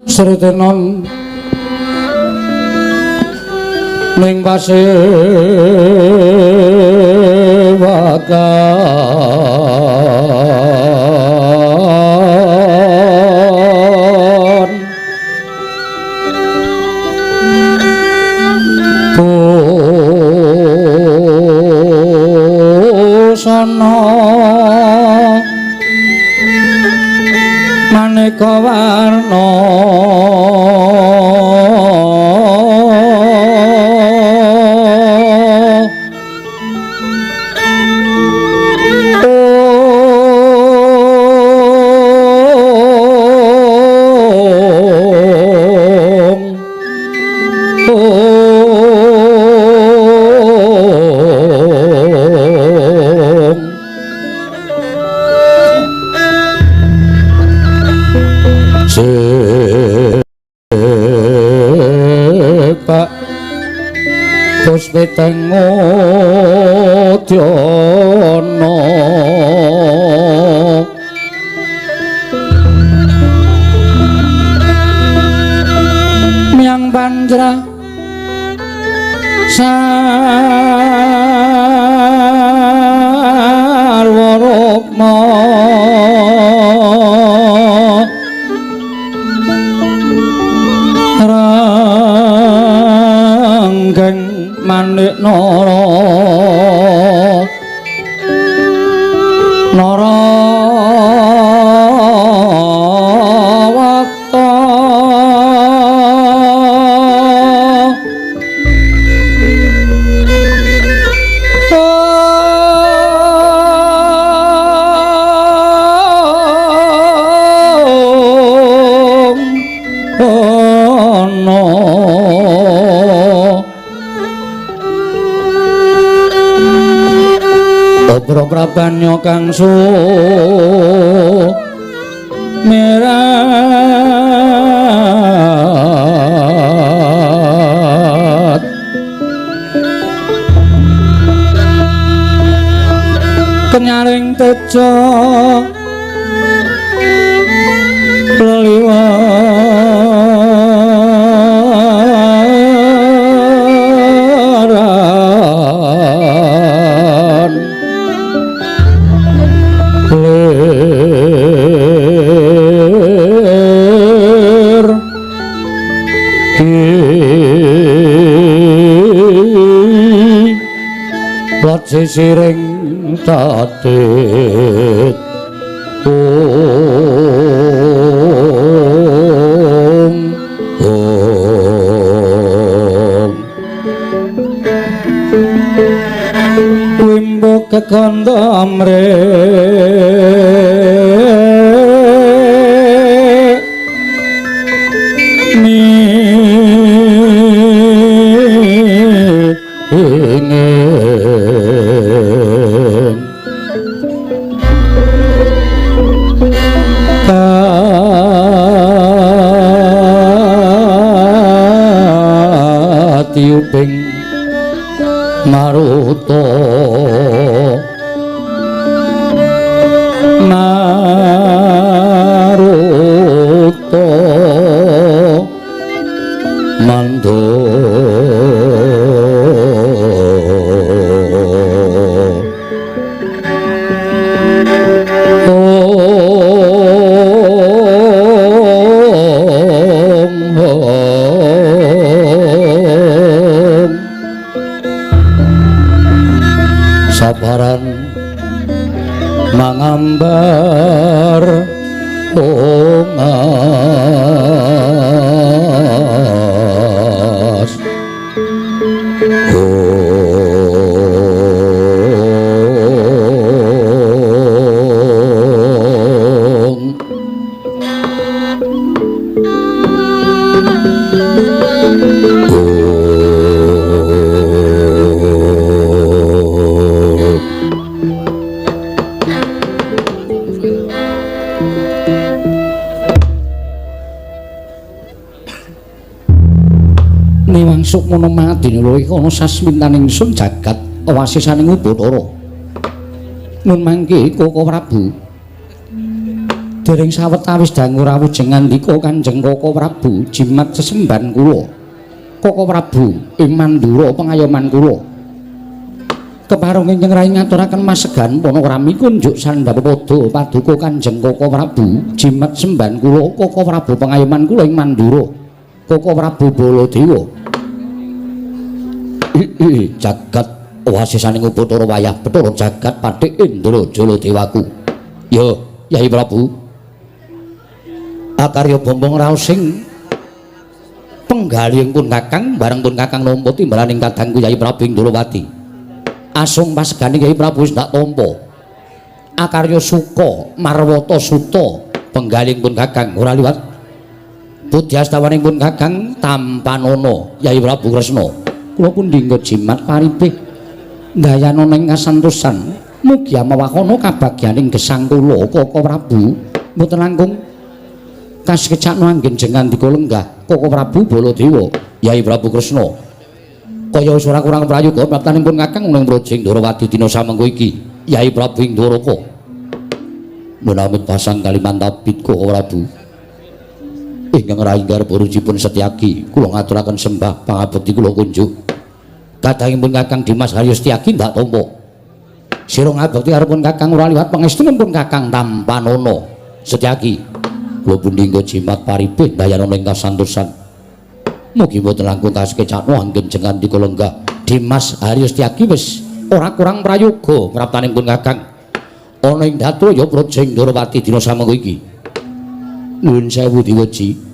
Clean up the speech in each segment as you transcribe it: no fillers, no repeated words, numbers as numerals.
Sritenon ning pasewakan busana maneka warna Puspiteng Udyana Miang Panjra Sarwa Rukma Ranggeng Manik Nara Narawata Prabanya kang sumerat kenyaring teja sisiring tatit Wimbo kekanda amre tiuping maruta mando sabaran mangambar ongas Sukmana Madina lho iki ana sasmintaning ingsun jagat wasisaning Ubathara. Nun mangke Koko Prabu Dering sawetawis dangu rawuh ngandika Kanjeng Koko Prabu jimat sesemban kula. Koko Prabu ing Mandura pengayoman kula. Kepareng ingkang rai ngaturaken masegan Panakrami kunjuk sandhapada paduka Kanjeng Koko Prabu jimat semban kula Koko Prabu pengayoman kula ing Mandura. Koko Prabu Baladewa. Jagat wasisaning Upacara wayah Bathara jagat Pathik Indra Jaladewaku. Ya, Yai Prabu. Akarya bombong raos sing penggalihing pun Kakang bareng pun Kakang nampa timbalaning kadangku Yai Prabu Indrawati. Asung paseganing Yai Prabu wis tak tampa. Akarya suka marwata suta penggalihing pun Kakang ora liwat budyastawaning pun Kakang Tampanana Yai Prabu Kresna. Kula pun dinggo jimat paribih gayana ning kasantosan mugi amawakana kabagyaning gesang kula Koko Prabu mboten langkung kasekecakno anggen jenengan dika lenggah Koko Prabu Baladewa Yai Prabu Kresna kaya wis ora kurang prayoga praptanipun Kakang ning Projing Ndarawati dina samengko iki Yai Prabu Indoraka menamit pasang Kalimantabit Koko Prabu ingkang rayi garpa rujipun Setyaki kula ngaturaken sembah pangabekti kula kunjuk kadangipun Kakang Dimas Haryo Setyaki ndak tampa sira ngabekti karepun Kakang ora liwat pangestunipun Kakang Tampanana Setyaki kula pundhingga jimat paribih dayana ing kasantosan mugi boten langkung kasekecakno anggen jenengan dika lenggah Dimas Haryo Setyaki wis ora kurang prayoga praptanipun Kakang ana ing Datraya Projing Ndarawati dina samengko iki. Nuwun sewu Diwaji.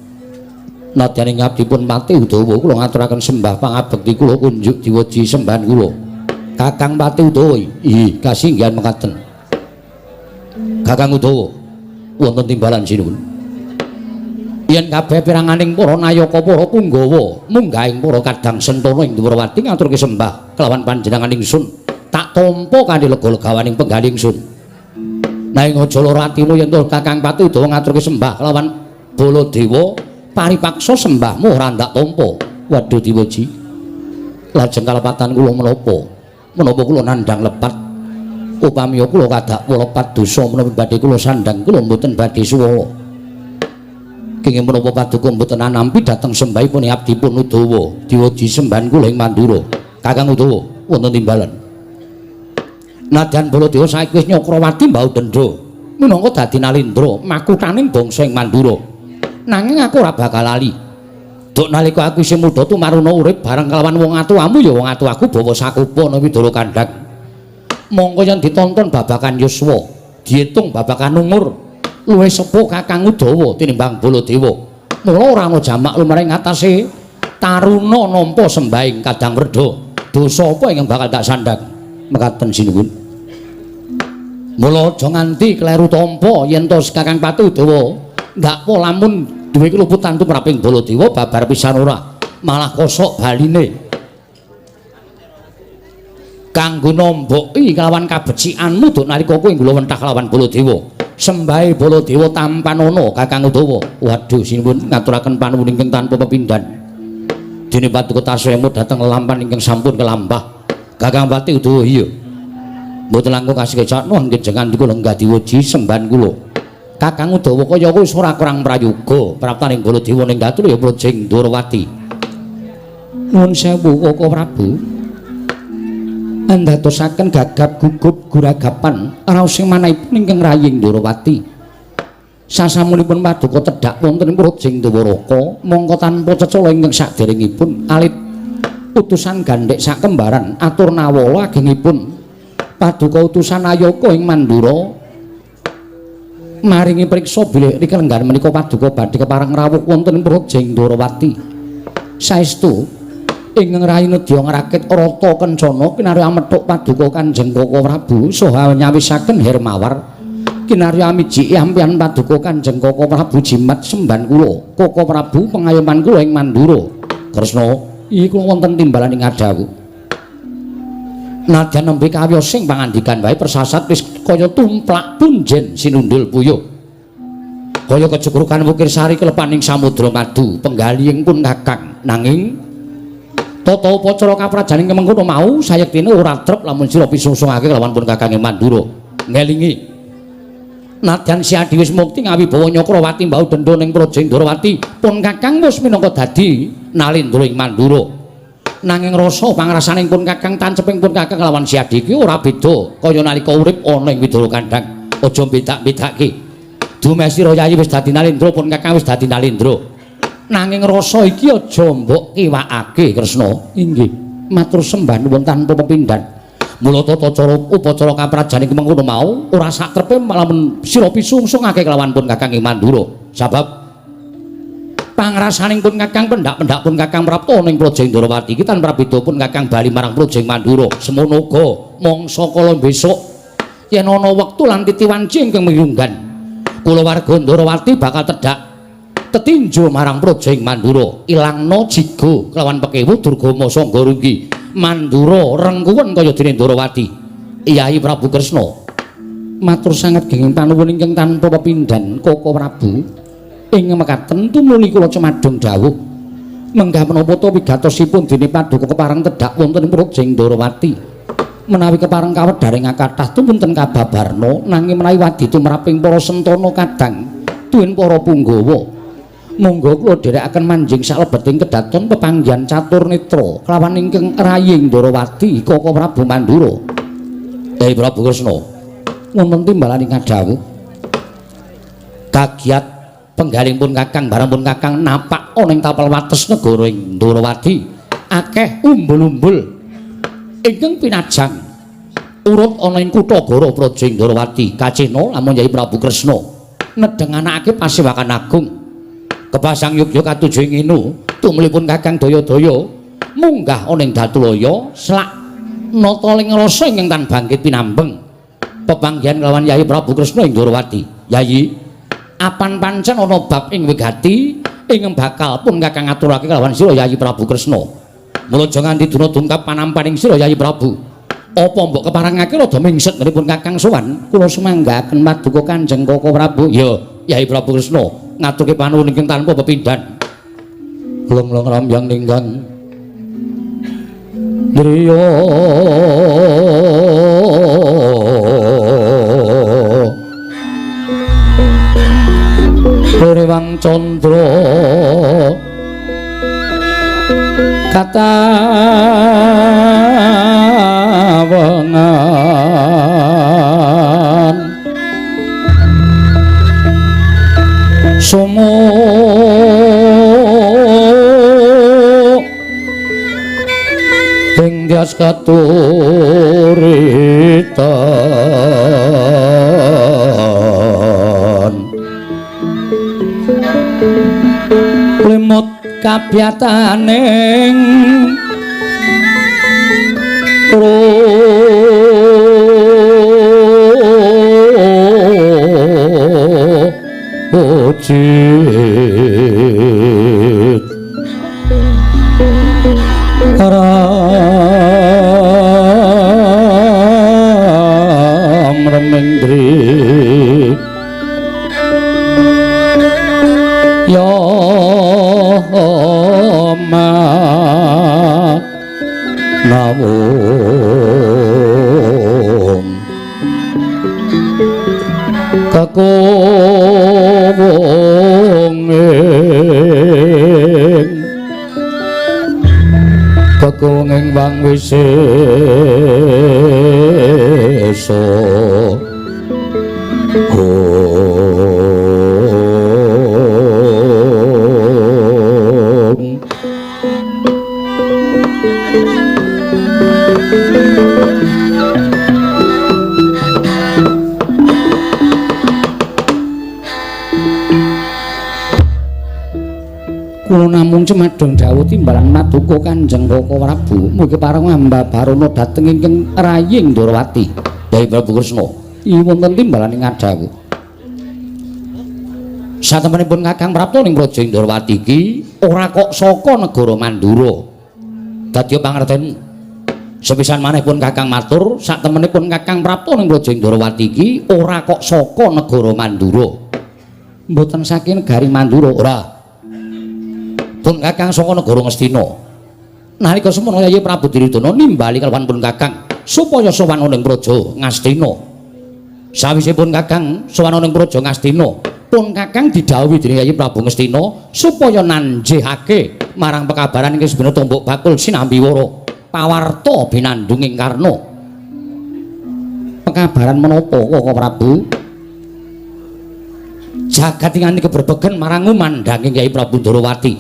Nadyan ngabdipun Pati Udawa kula ngaturaken sembah pangabekti kula kunjuk Diwaji sembahan kula. Kakang Pati Udawa, ih kasinggihan mekaten. Kakang Udawa, wonten timbalan sinuwun. Yen kabeh piranganing para nayaka para punggawa munggahing para kadang sentana ing Ndarawati ngaturke sembah kelawan panjenengan ingsun tak tampa kanthi lega-legawaning penggalih ingsun. Nanging aja lara atimu yen Kakang Pati Udawa ngaturke sembah kelawan Baladewa paripaksa sembahmu ora ndak tampa. Waduh Diwaji. Lajeng kalepatan kula menapa kula nandhang lepat upami kula kadak lepat dosa menawi badhe kula sandhang kula mboten badhe suwala. Kenging menapa paduka mboten nampi dhateng sembahipun abdipun Udawa Diwaji sembahan kula ing Mandura. Kakang Udawa wonten timbalan. Nadyan Baladewa saiki wis Nyakrawati mbau dendha minangka dadi nalindra makuthaning bangsa ing Mandura. Nanging aku ora bakal lali. Duk nalika aku isih muda tumaruna urip bareng kelawan wong atuwamu ya wong atuwaku bawa sakupa ana Widara Kandhang. Mongko yen ditonton babakan yuswa, diitung babakan umur luwih sepuh Kakang Udawa tinimbang Baladewa. Mula ora ana jamak lumrahing atase taruna nampa sembahing Kadang Werda. Dosa apa ingkang bakal tak sandhang? Mekaten sinuwun. Mula aja nganti kleru tampa yen to Kakang Pati Udawa ndak apa lamun duwe keluputan tumraping Baladewa babar pisan ora malah kosok baline kanggo nomboki kelawan kabecikanmu duk nalika kowe nggula wentah kelawan Baladewa sembahe Baladewa Tampanana Kakang Udawa. Waduh sinuwun ngaturaken panuwun ingkang tanpa pepindhan dene paduka tasih dhateng lampahan ingkang sampun kelambah Kakang Pati Udawa. Iya mboten langkung kasekecakno anggen jenengan dika lenggah Diwaji sembahan kula. Kakang Udawa kaya wis ora kurang prayoga praptaning Baladewa ning Datraya Projing Ndarawati. Nuwun sewu Koko Prabu. Andadosaken gagap gugup guragapan raos sing manahipun ingkang raying Ndarawati. Sasamunipun paduka tedhak wonten ing Projing Ndawaraka mongko tanpa cecala ingkang saderengipun alit utusan gandhek sakembaran atur nawala agengipun paduka utusan Ayaka ing Mandura maringi priksa bilih rika lenggan menika paduka badhe kepareng rawuh wonten ing Projing Ndarawati. Saestu ingkang rayi nedya ngrakit rata kencana kinarya methuk paduka Kanjeng Koko Prabu saha nyawisaken hermawar kinarya mijiki ampian paduka Kanjeng Koko Prabu jimat semban kula Koko Prabu pengayoman kula ing Mandura. Kresna iki kula wonten timbalan ing adawu. Nadyan nembe kawiyos sing pangandikan wae persasat wis kaya tumplak punjen sinundul puyuh. Kaya kecukrukan wukir sari kelepaning samudra madu penggalihing pun Kakang. Nanging tata upacara kaprajaning kemengkono mau sayektine ora trep lamun sira pisusungake kelawan pun Kakang ing Mandura. Ngelingi Nadyan Siadi wis mukti ngawibawa Nyakrawati mbau dendha ning Praja Indrawati pun Kakang wis minangka dadi nalindra ing Mandura. Nanging rasa pangrasaning pun Kakang tanceping pun Kakang lawan Siadi iki ora beda kaya nalika urip ana ing Widara Kandhang. Aja bedak-bedake. Dumesira Yayi wis dadi nalindra pun Kakang wis dadi nalindra. Nanging rasa iki aja mbok kiwakake Kresna. Inggih. Matur sembah nuwun tanpa pepindhan. Mula tata cara upacara kaprajan iki mengkono mau ora sakrepe malah sira pisungsungake kelawan pun Kakang ing Mandura. Sabab pangrasaning pun Kakang pendak-pendak pun Kakang prapta ning Praja Indrawati iki tanpa beda pun Kakang bali marang Praja ing Mandura. Semono uga mangsa kala besok yen ana wektu lan titiwanci ingkang miyunggan kula warga Indrawati bakal tedhak tetinju marang Praja ing Mandura. Ilangna jiga kelawan pekewu Durgama Sangga Runggi. Mandura rengkuwen kaya dene Indrawati. Kyai Prabu Kresna matur sanget genging panuwun ingkang tanpa pepindhan Koko Prabu. Ing mekaten tumuli kula cemadhong dawuh menggah menapa ta wigatosipun dene Paduka kepareng tedhak wonten ing Praja Indrawati. Menawi kepareng kawedharing kathah tumunten kababarna nanging menawi wadi tumraping para sentana kadang tuwin para punggawa. Monggo kula dherekaken manjing salebeting kedaton pepanggihan catur netra kelawan ingkang rayi Indrawati Koko Prabu Mandura. Kyai Prabu Kresna wonten timbalaning kadhawuh kagiat penggaling pun Kakang bareng pun Kakang napak ana ing tapel wates negara Indrawati akeh umbul-umbul ingkang pinajang urut ana ing Kutagara Praja Indrawati. Kacena lamun Kyai Prabu Kresna nedeng anake Pasewakan Agung Kepasang Yogya katuju ing Inu tumlipun Kakang Daya-daya munggah ana ing Datulaya selak nata ling rasa ingkang tan bangkit pinambeng pepanggihan kelawan Kyai Prabu Kresna ing Indrawati. Yayi apan pancen ana bab ing wigati ing bakal pun Kakang aturake kelawan sira Kyai Prabu Kresna. Mula aja nganti dina dungkap panampaning sira Kyai Prabu. Apa mbok keparengake rada mingset ngripun Kakang sowan kula sumanggaken Paduka Kanjeng Koko Prabu. Ya Kyai Prabu Kresna ngaturke panuwun ingkang tanpa pepindhan. Glong-glong rambyang ninggang driya Rewang Candra katawengan sumo ing dias katuritan limut kabyataning ojit ram remendri ya ma nawung kakunging wang wisesa kula namung cemadhong dawuh timbalan Paduka Kanjeng Koko Prabu mugi pareng ambabarana dhateng ingkang rayi Indrawati. Kyai Prabu Kresna iki wonten timbalan ing adhawuh satempunipun Kakang prapta ning Praja Indrawati iki ora kok saka negara Mandura. Dadi pangertenmu sepisan maneh pun Kakang matur satempunipun Kakang prapta ning Praja Indrawati iki ora kok saka negara Mandura. Mboten saking negari Mandura ora. Pun Kakang saka negara Ngastina. Nalika semono Kyai Prabu Diridana nimbali kelawan pun Kakang supaya sowan ing Praja Ngastina. Sawisipun Kakang sowan ing Praja Ngastina, pun Kakang didhawuhi dening Yayi Prabu Ngastina supaya nanjihake marang pekabaran ing Sibana Tombok Bakul sinambi wara pawarta binandunging Karna. Pekabaran menapa Koko Prabu? Jagat ingkang keberbegen marang umandhanging Yayi Prabu Ndrawati.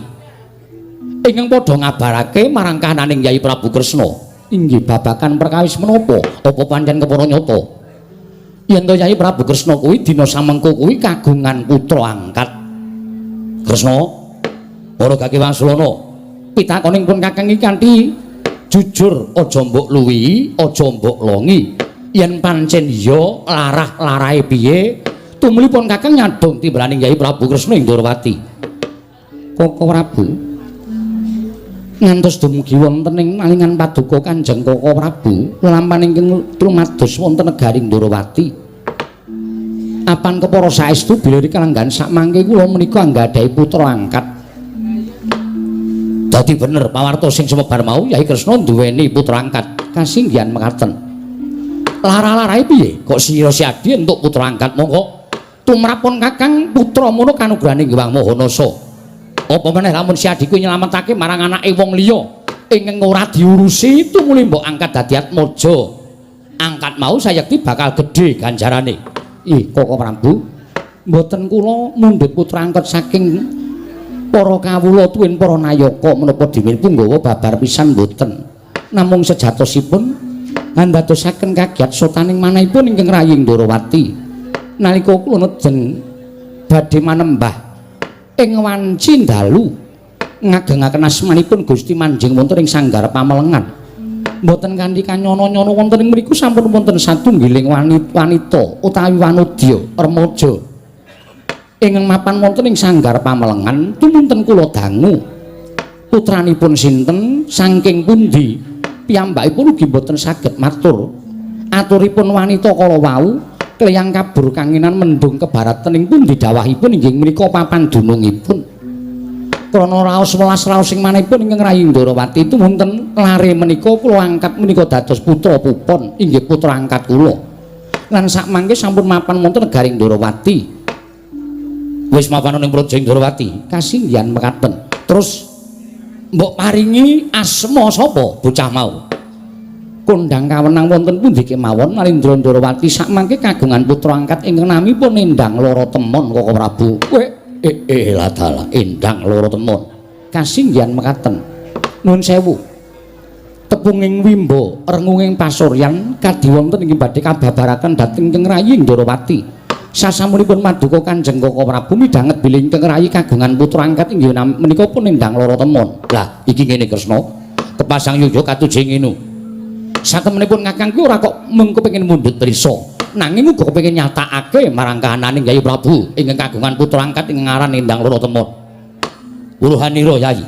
Ingkang padha ngabarake marang kahananing Yayi Prabu Kresna. Inggih babakan perkawis menapa? Apa pancen kepara nyata? Yen to Yayi Prabu Kresna kuwi dina samengko kuwi kagungan putra angkat. Kresna, para Gage Wasulana, pitakoning pun Kakang iki kanthi jujur, aja mbok luwi, aja mbok longi. Yen pancen iya larah-larahe piye, tumulipun Kakang nyadong timbaning Yayi Prabu Kresna ing Ndrawati. Koko Prabu, ngantos dumugi wonten ing malingan paduka Kanjeng Koko Prabu lampahan ingkang trumados wonten negaring Ndrawati. Apan kepara saestu bila kalenggan sakmangke kula menika anggadhahi putra angkat. Dadi bener pawarta sing sumebar mau Yayi Kresna duweni putra angkat. Kasinggihan mekaten. Lara-larahe piye? Kok sira siadi entuk putra angkat mongko tumrapun Kakang putra mono kanugrahaning Hyang Mahanasa. Apa meneh lamun siadi kuwi nyelametake marang anake wong liya ingkang ora diurusi tumuli mbok angkat dadi atmaja. Angkat mau sayekti bakal gedhe ganjarane. Koko Prabu, mboten kula mundhut putra angkat saking para kawula tuwin para nayaka menapa dhewenipun nggawa babar pisan mboten. Namung sejatosipun andadosaken kagiat sotaning manahipun ingkang raying Ndrawati. Nalika kula nedeng badhe manembah ing wanci dalu ngagengaken asmanipun Gusti Manjing wonten ing sanggar pamelengan. Mboten kanthi kanyono-nyono wonten ing mriku sampun wonten satunggiling wanita utawi wanudya remaja ingkang mapan wonten ing sanggar pamelengan tumunten kula dangu putranipun sinten saking pundi piyambakipun ugi mboten saged matur aturipun wanita kala wau kleyang kabur kanginan mendung kebaratan ing pundi dawahipun inggih menika papan dunungipun. Krana raos welas raos sing manehipun ingkang raying Ndrawati itu wonten lare menika kula angkat menika dados putra pupon inggih putra angkat kula. Lan sakmangke sampun mapan wonten negaring Ndrawati. Wis mapan ning Praja Ndrawati, kasinggihan mekaten. Terus mbok paringi asma sapa bocah mau? Kondang kawenang wonten pundi kemawon Narendra Ndrawati sakmangke kagungan putra angkat ingkang namipun Endang Loro Temon Koko Prabu. Ladala Endang Loro Temon. Kasinggihan mekaten. Nuwun sewu. Tepunging wimba rengunging pasuryan kadhi wonten inggih badhe kababaraken dhateng ingkang raying Ndrawati. Sasampunipun maduka Kanjeng Koko Prabu midhanget bilih ingkang rayi kagungan putra angkat inggih menika pun Endang Loro Temon. Lah iki ngene Kresna. Kepasang yuya katuje ngenu. Satemenipun Kakang kuwi ora kok mung kepengin mundhut prisa. Nanging uga kepengin nyatakake marang kahananing Yayi Prabu ingkang kagungan putra angkat ing ngaran Endang Loro Temon. Wuluhanira Yayi.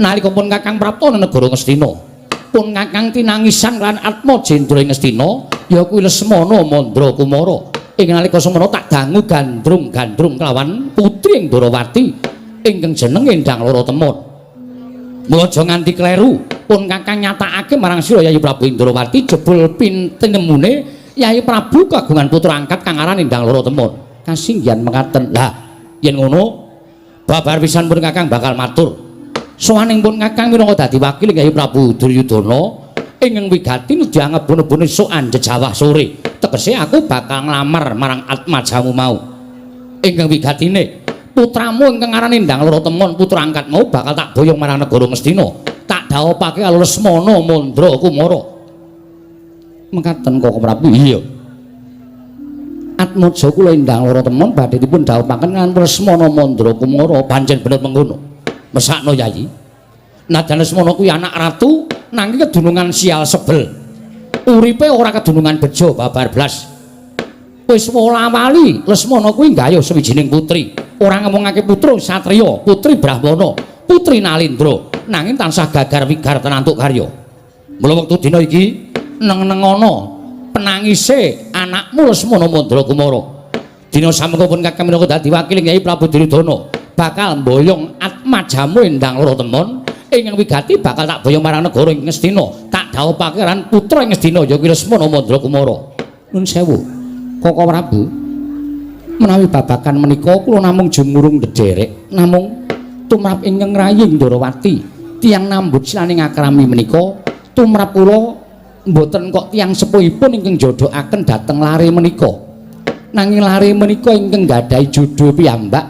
Nalika pun Kakang prapta ing negara Ngastina, pun Kakang tinangisan lan atma jendra ing Ngastina ya kuwi Lesmana Mandra Kumara. Ing nalika semana tak dangu gandrung-gandrung kelawan putri ing Ndrawati ingkang jeneng Endang Loro Temon. Mula aja nganti kleru, pun Kakang nyatakake marang sira Yayi Prabu Ndrawati jebul pintenemune Yayi Prabu kagungan putra angkat kang aran Endang Loro Temon. Kasinggihan mekaten. Lah, yen ngono babar pisan pun Kakang bakal matur. Sowaning pun Kakang minangka dadi wakil Yayi Prabu Duryudana ingkang wigati dianggep bone-bone sok anjejawah sore. Tegese aku bakal nglamar marang atmajamu mau. Ingkang wigatine putramu ingkang aran Endang Loro Temon putra angkat mau bakal tak boyong marang negara Ngastina. Tak dhawuhake karo Lesmana Mandra Kumara. Mekaten Koko Prabu. Iya. Atmaja kula Endang Loro Temon badhe dipun dhawuhaken kan Lesmana Mandra Kumara pancen bener mengkono. Mesakno Yayi. Najan Lesmana kuwi anak ratu nanging kedunungan sial sebel. Uripe ora kedunungan bejo babar blas. Wis wola-wali Lesmana kuwi nggayuh sawijining putri. Ora ngomongake putra satriya, putri Brahmana, putri Nalendra, nanging tansah gagar wigar tenantuk karya. Mula wektu dina iki neng-nengono penangise anakmu Lesmana Mandra Kumara. Dina samengko pun Kakang minangka dadi wakil Yayi Prabu Duryudana bakal mboyong atmajamu Endang Loro Temon ingkang wigati bakal tak boyong marang negara ing Ngastina. Tak dhawuhake ran putra ing Ngastina ya kuwi Lesmana Mandra Kumara. Nuwun sewu. Koko Prabu menawi babakan menika kula namung jumurung ndederek namung tumrap ingkang raying Ndorowati tiyang nambut silaning akrami menika tumrap kula mboten kok tiyang sepuhipun ingkang jodhokaken dhateng lare menika nanging lare menika ingkang gadahi judul piyambak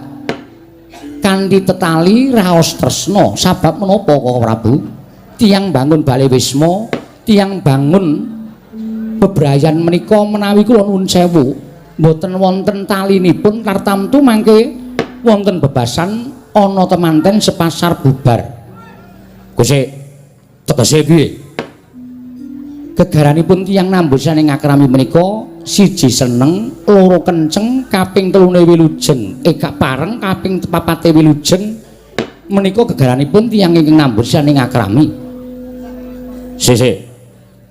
kanthi tetali raos tresna sabab menapa Koko Prabu tiyang bangun Bale Wisma tiyang bangun bebrayan menika menawi kula nuwun sewu mboten wonten talinipun tartamtu mangke wonten bebasan ana temanten sepasar bubar. Gusti tegese piye? Gegaranipun tiyang nambusaning akrami menika siji seneng, loro kenceng, kaping telune wilujeng, gak pareng kaping papate wilujeng menika gegaranipun tiyang ingkang nambusaning akrami. Sik.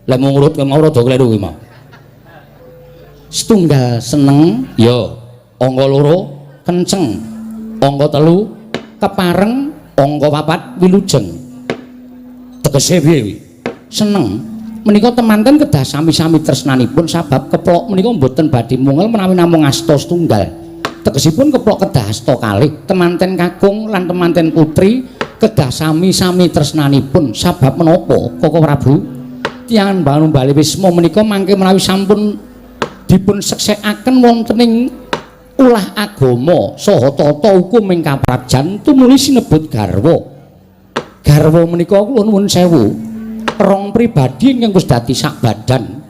Lek mung urut kemau rada kleru kuwi mau. Setunggal seneng ya angka loro kenceng angka telu kepareng angka papat wilujeng tegese piye seneng menika temanten kedah sami-sami tresnanipun sabab keplok menika mboten badhe mungel menawi namung asta setunggal tegesipun keplok kedah asta kalih temanten kakung lan temanten putri kedah sami-sami tresnanipun sabab menapa Koko Prabu tiyang bangun Bale Wisma menika mangke menawi sampun dipun seksekaken wontening ulah agama saha tata hukum ing kaprajan tumuli sinebut garwa. Garwa menika kula nuwun sewu, rong pribadi ingkang wis dadi sak badan.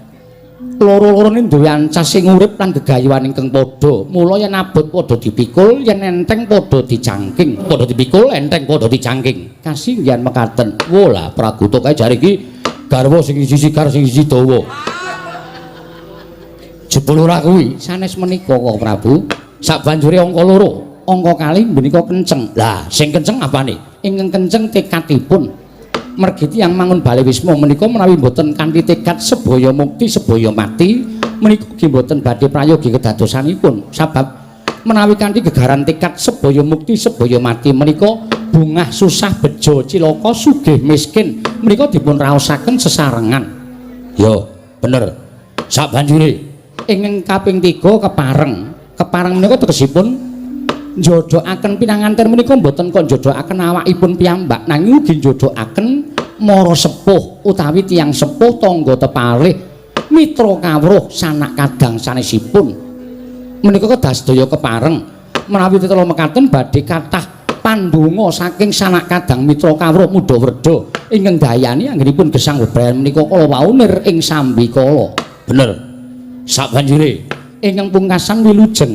Loro-lorone duwe ancas sing urip lan gegayuhan ingkang padha. Mula yen abot padha dipikul, yen enteng padha dicangking. Padha dipikul, enteng padha dicangking. Kasinggihan mekaten. Wola Praguta kae jare iki garwa sing siji sigar sing siji dawa. Jebul ora kuwi sanes menika Koko Prabu sabanjure angka loro angka kalih menika kenceng lah sing kenceng apane ingkang kenceng tekadipun mergi tiyang mangun Bale Wisma menika menawi mboten kanthi tekad sebaya mukti sebaya mati menika nggih mboten badhe prayogi kedadosanipun sabab menawi kanthi gegaran tekad sebaya mukti sebaya mati menika bungah susah bejo cilaka sugih miskin menika dipun raosaken sesarengan ya bener sabanjure ingkang kaping 3 kepareng menika tegesipun njodhokaken pinanganten menika mboten kok njodhokaken awakipun piyambak nanging ugi njodhokaken mara sepuh utawi tiyang sepuh tangga tepalih mitra kawruh sanak kadang sanesipun menika kedah sedaya kepareng menawi tetela mekaten badhe kathah pandonga saking sanak kadang mitra kawruh Muda Werda ingkang dayani anggenipun gesang bebrayan menika kala waunir ing sambikala bener. Sabanjure ingkang pungkasan wilujeng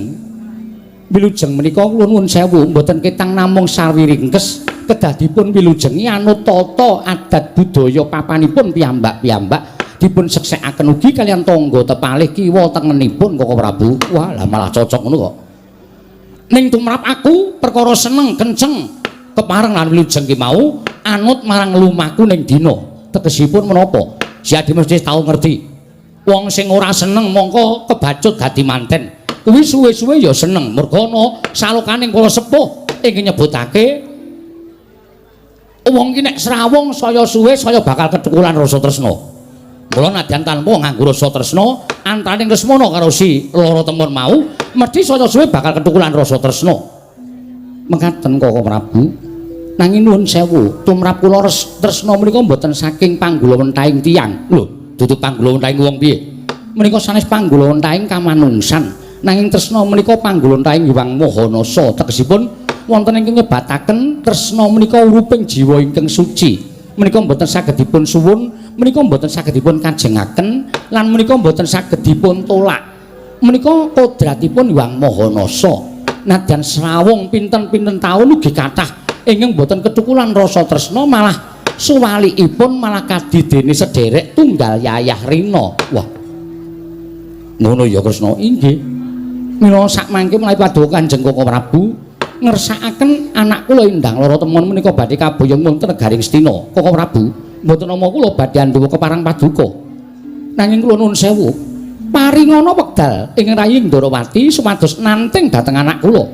menika kula nuwun sewu mboten ketang namung sawiringkes kedah dipun wilujengi anut tata adat budaya papanipun piyambak-piyambak dipun seksekaken ugi kaliyan tangga tepalih kiwa tengenipun Koko Prabu. Wah lah malah cocok ngono kok. Ning tumrap aku perkara seneng kenceng kepareng lan wilujeng ki mau anut marang lumaku ning dina tegesipun menapa? Siadi mesti tau ngerti. Wong sing ora seneng mongko kebacut dadi manten. Kuwi suwe-suwe ya seneng. Merga ana salokaning kala sepuh ingkang nyebutake wong ki nek srawung saya suwe saya bakal ketukulan rasa tresna. Mula nadyan tanpa nganggo rasa tresna antaraning Lesmana karo si lara temun mau mesti saya suwe bakal ketukulan rasa tresna. Mekaten Koko Prabu. Nanging nuwun sewu, tumrap kula tresna menika mboten saking panggulawentahing tiyang. Lho dudu panggulawentahing wong piye menika sanes panggulawentahing kamanungsan nanging tresna menika panggulawentahing Hyang Mahanasa tegesipun wonten ingkang nyebataken tresna menika uruping jiwa ingkang suci menika mboten saged dipun suwun menika mboten saged dipun kajengaken lan menika mboten saged dipun tolak menika kodratipun Hyang Mahanasa nadyan srawung pinten-pinten taun ugi kathah ingkang mboten ketukulan rasa tresna malah suwalikipun malah kadidene sederek tunggal Yayah Rina. Wah. Ngono ya Kresna. Inggih. Mila sak mangke menawi paduka Kanjeng Koko Prabu ngersakaken anak kula Endang Lara Temon menika badhe kaboyong wonten negaring Stina. Koko Prabu, mboten nama kula badhe andhawa keparang paduka. Nanging kula nuwun sewu, paringana wekdal ing raying Ndorowati supados nanting dhateng anak kula.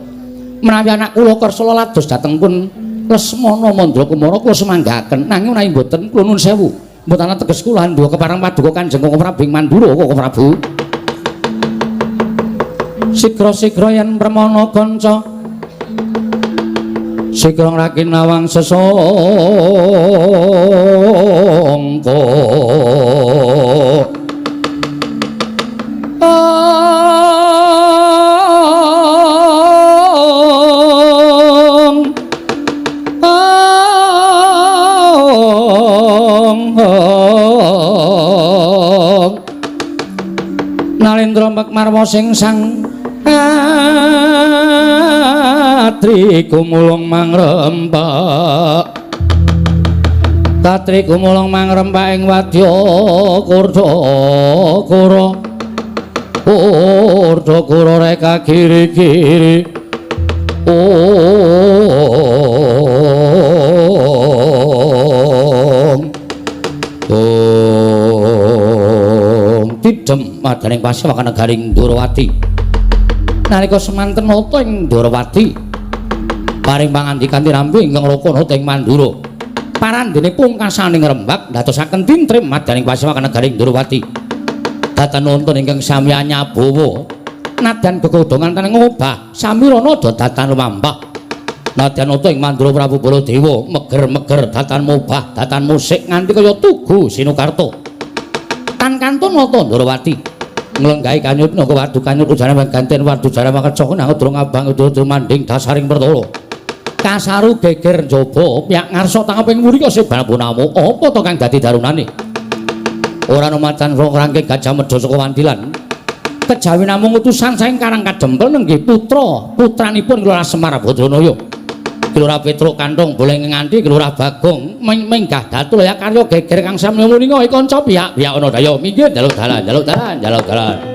Menawi anak kula kersa lados dhateng pun Lesmana Mandra Kumara kula semanggaken nanging menawi mboten kula nuwun sewu mboten teges kula ndhuwa keparang paduka Kanjeng Koko Prabu ing Mandura Koko Prabu. sigra-sigra yen permana kanca sigra rakinawang sesangka Nalendra Mekmarwa sing sang Katri kumulung mangrembak Katri kumulung mangrembak ing wadya Kurdakura Kurdakura reka giri-giri Tidem madaning Pasewakan Negaring Durawati nalika semanten nata ing Durawati paring pangandikan tirambi ingkang lokana ing Mandura parandene pungkasaning Rembag ndadosaken tintrim madaning Pasewakan Negaring Durawati datan wonten ingkang sami anyabawa nadyan gegodhongan taneng ngobah samirana datan lumampah nadyan nata ing Mandura Prabu Baladewa meger-meger datan mobah datan musik nganti kaya tugu sinukarta tan kantun nata Durawati nglenggahi kanyut nangka wadu kanyut ujane ganten wadu jare makecok nang durung abang udur manding dasaring pertala kasaru geger njaba piyak ngarsa tangeping mrika sebanapun apa to kang dadi darunane ora ana macan rangke Gajah Medha saka Wandilan kejawi namung utusan saking Karang Kadempel nenggih putranipun Kelurahan Semar Badranaya Kelurahan Petruk Kanthong boleh nganti Kelurahan Bagong menggah datul ya karya geger kang samya muninga kanca piyak-piyak ana daya minggir njaluk dalan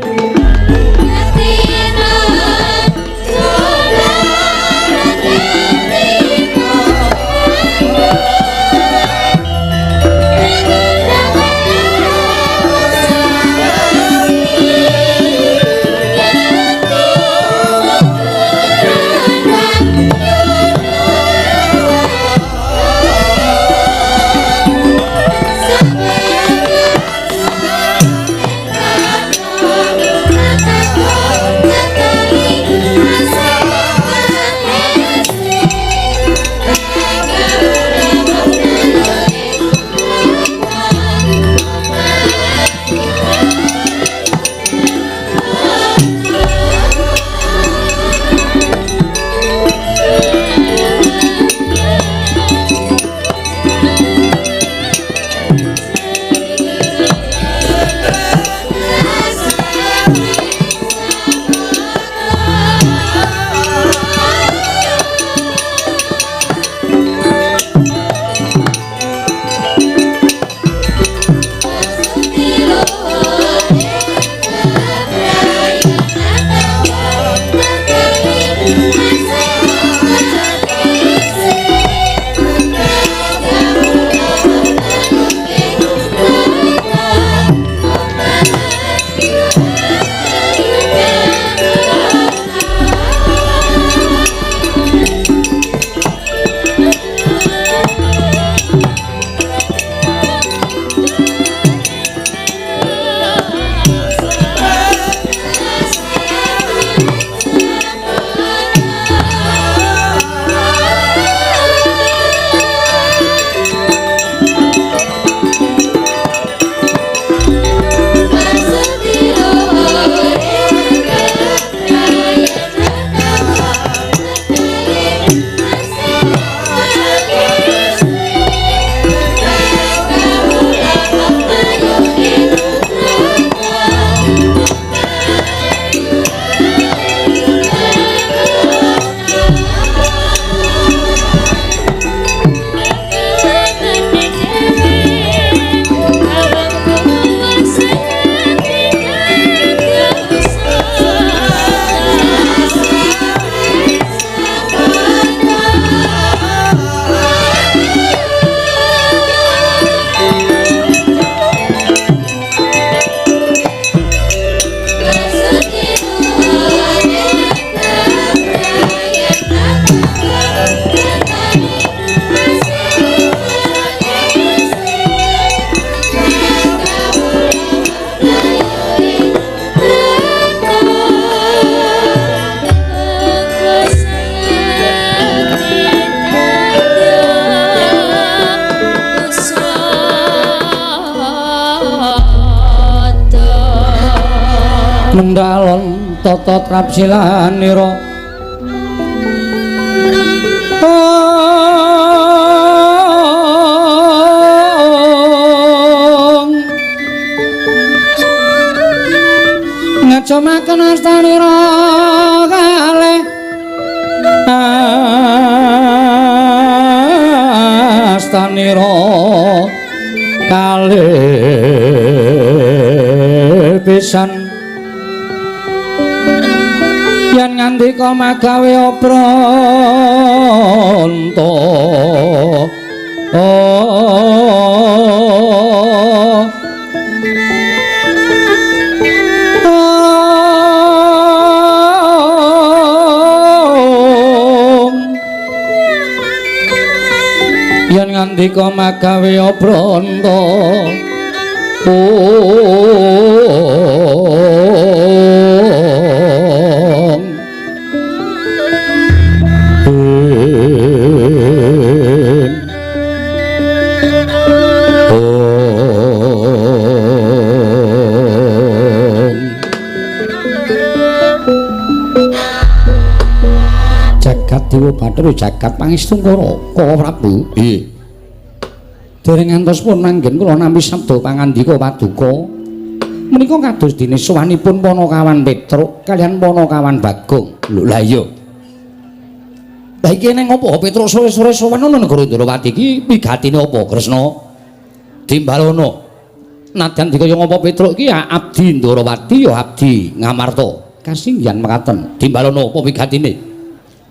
Mendalon tata trapsilanira ngacomaken astanira kalih astanira kalih pisan yen ngandika magawe obranta yen ngandika magawe obranta Dewa Bathara jagat pangestungkara Kawa Prabu. Nggih. Dereng ngantos pun manggen kula nampi sabda pangandika paduka. Menika kados dene sowanipun Panakawan Petruk kaliyan Panakawan Bagong. Lho lha iya. Lah iki ning apa Petruk sore-sore sowan ana negara Indrawati iki wigatine apa Kresna? Dimbalana. Nadyan dikaya ngapa Petruk iki ya abdi Indrawati ya abdi Ngamarta. Kasinggihan mekaten. Dimbalana apa wigatine?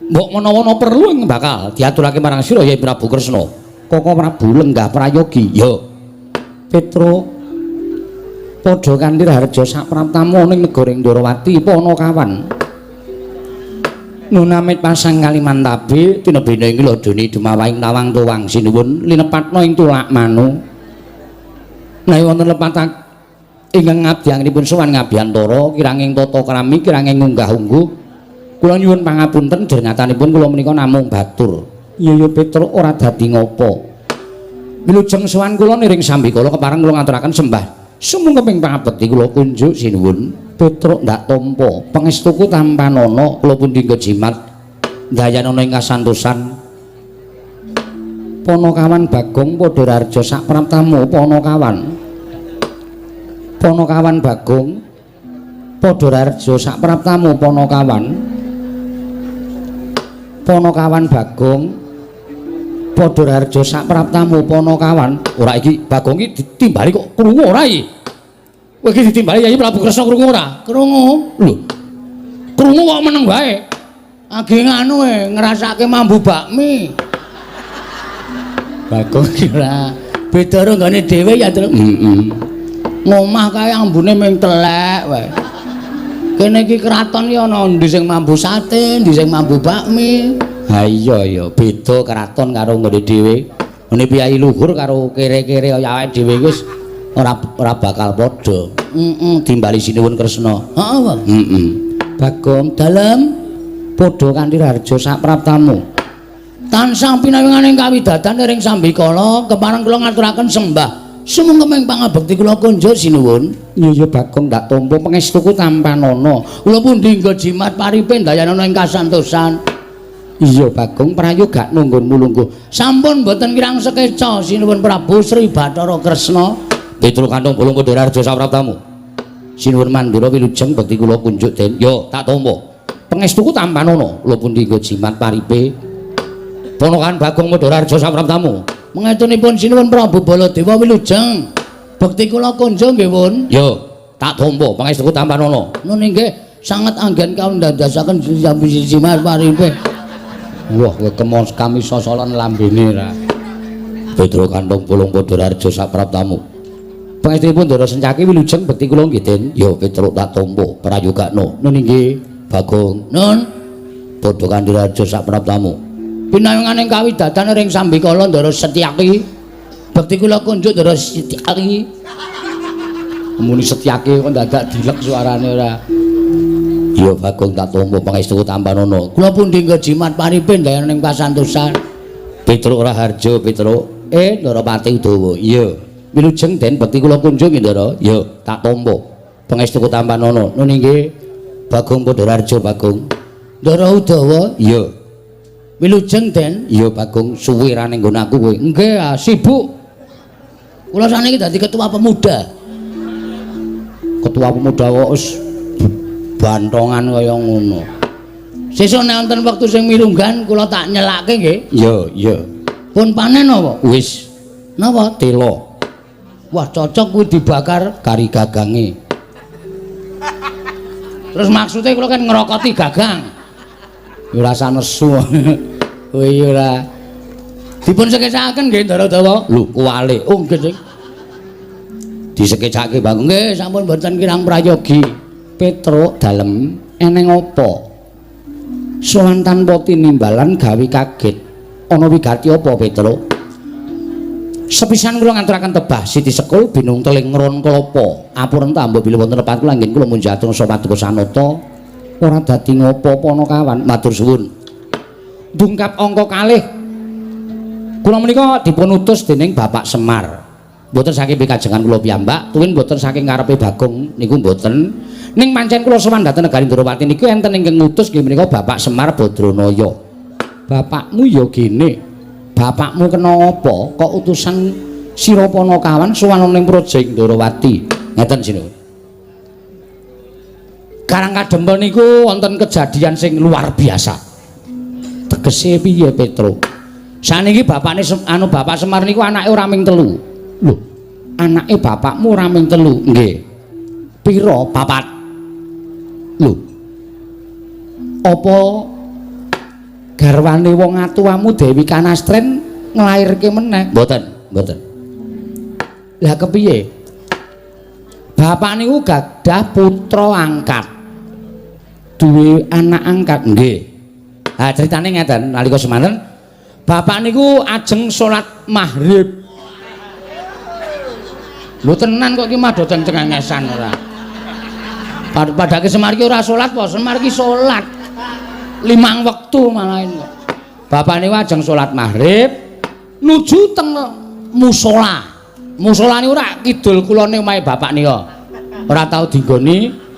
Mbok menawa perlu ing bakal diaturake marang sira Yai Prabu Kresna. Koko Prabu lenggah prayogi. Ya. Petruk padha kanthi harja sak praptamu ning negara Indrawati Panakawan. Nunamit pasang Kalimantabe tinebene ing ladone Demawahing Tawang Tuwang sinuwun linepatna ing tulak manu. Menawi wonten lepatake ingkang ngabdianipun sowan ngabiyantara kiranging tata krami kiranging unggah-ungguh kula nyuwun pangapunten derngatanipun kula menika namung batur. Iya Petruk ora dadi ngopo. Wilujeng sowan kula niring sambikala kepareng kula ngaturaken sembah. Sumung keping pangabekti kula kunjuk sinuwun. Petruk ndak tampa pangestuku tampanana kula pundi kejimat dayanana ing kasantosan. Panakawan Bagong padha rarja sak praptamu Panakawan. Panakawan Bagong padha rarja sak praptamu Panakawan. Panakawan Bagong padha rarja sak praptamu Panakawan. Ora iki Bagong iki ditimbali kok krungu ora iki? Kowe iki ditimbali Yai Prabu Kresna krungu ora? Krungu. Lho. Krungu kok meneng wae. Agi nganu ngrasake mambu bakmi. Bagong iki ora beda karo nggone dhewe ya, Tru. Ngomah kae ambune mung telek wae. Kene iki kraton ya ana ndi sing mambu sate, ndi sing mambu bakmi. Ha iya beda kraton karo nggone dhewe. Ngene piyai luhur karo kere-kere kaya awake dhewe wis ora bakal padha. Timbali sinuwun Kresna. Heeh, Bang. Bagong dalem padha kanthi harja sak praptamu. Tansah pinawinganing kawidadan ring sambikala kepareng kula ngaturaken sembah. Sumung kemeng pangabekti kula kunjuk sinuwun. Iya Bagong ndak tampa pangestuku tampanana. Kula pundi nggo jimat paripe dayanana ing kasantosan. Iya Bagong prayoga nunggun mulungguh. Sampun mboten kirang sekeca sinuwun Prabu Sri Bathara Kresna. Petruk kanthong bolong padha raja sapraptamu. Sinuwun mandura wilujeng bekti kula kunjuk den. Ya tak tampa. Pangestuku tampanana. Kula pundi nggo jimat paripe. Panakawan Bagong padha raja sapraptamu. Mengetunipun sinuwun Prabu Baladewa wilujeng bekti kula kunjuk nggih pun. Ya, tak tampa pangestuku tampanana. Nun nggih sanget anggen kawondasaken siji Mas paripe. Wah, kemon kami sosolan lambene ra. Petruk kanthong bolong padha raja sapraptamu. Pangestunipun Ndara Sencaki wilujeng bekti kula nggih Den. Ya, Petruk tak tampa prayogakna. Nun nggih Bagong. Nun padha kanthi raja sapraptamu. Pinayunganing kawidadan ring sambikala Ndara Setyaki bekti kula kunjuk Ndara Setyaki. Muni Setyaki kok dadak dilek suarane ora. Iya Bagong tak tampa pangestuku tampanana. Kula pundi nggo jimat paripe dayaning kasantosan. Petruk ora harja Petruk. Ndara Pati Udawa. Iya. Wilujeng Den bekti kula kunjuk Ndara. Ya tak tampa. Pangestuku Tampanono. Nun inggih Bagong Padhararja Bagong. Ndara Udawa? Iya. Wilujeng Den? Iya Bagong, suwe ra ning nggon aku kowe. Nggih, sibuk. Kula saniki dadi ketua pemuda. Ketua pemuda kok wis bantongan kaya ngono. Sesuk nek wonten wektu sing mirunggan kula tak nyelake nggih. Iya, iya. Pun panen apa? Wis. Napa? Telo. Wah, cocok kuwi dibakar kari gagange. Terus maksudnya kula kan ngerokoti gagang. Ya rasa nesu. Oh iya ora. Dipun sekecakaken nggih Ndara Dawa. Lho, kuwale. Oh nggih sing. Disekecake Bang. Nggih, sampun mboten kirang prayogi. Petruk dalem eneng apa? Sowan tanpa tinimbalan gawe kaget. Ana wigati apa Petruk? Sepisan kula ngaturaken tebah Siti Sekul binung teling ngron klapa. Apuren ta mbok bilih wonten lepat kula nggih kula mun jatuh sapa paduka sanata. Ora dadi ngopo-opo ana kawan, matur suwun. Dungkap angka kalih. Kula menika dipun utus dening Bapak Semar. Mboten saking pikajengan kula piyambak, tuwin mboten saking ngarepe Bagong niku mboten. Ning pancen kula sowan dhateng negari Ndrawati niku enten ingkang ngutus nggih menika Bapak Semar Badranaya. Bapakmu ya gene. Bapakmu kena apa? Kok utusan Sirapana kawan sowan ning Project Ndrawati. Ngeten sinuwun. Karang kadempel niku wonten kejadian sing luar biasa. Tegese piye Petro? Saniki bapakne Bapak Semar niku anake ora ming 3. Lho, anake bapakmu ora ming 3. Nggih. Pira? 4. Lho. Apa garwane wong atuwamu Dewi Kanastren nglairke meneh? Mboten, mboten. Lah kepiye? Bapak niku gadah putra angkat. Duwe anak angkat nggih. Ha critane ngeten, nalika semanten bapak niku ajeng salat maghrib. Lho tenan kok iki madoten cengengesan ora. Padake Semar ki ora salat apa? Semar ki salat. 5 wektu malah kok. Bapak niku ajeng salat maghrib nuju teng musala. Musala niku ora kidul kulone omahe bapak nika. Ora tau dinggoni.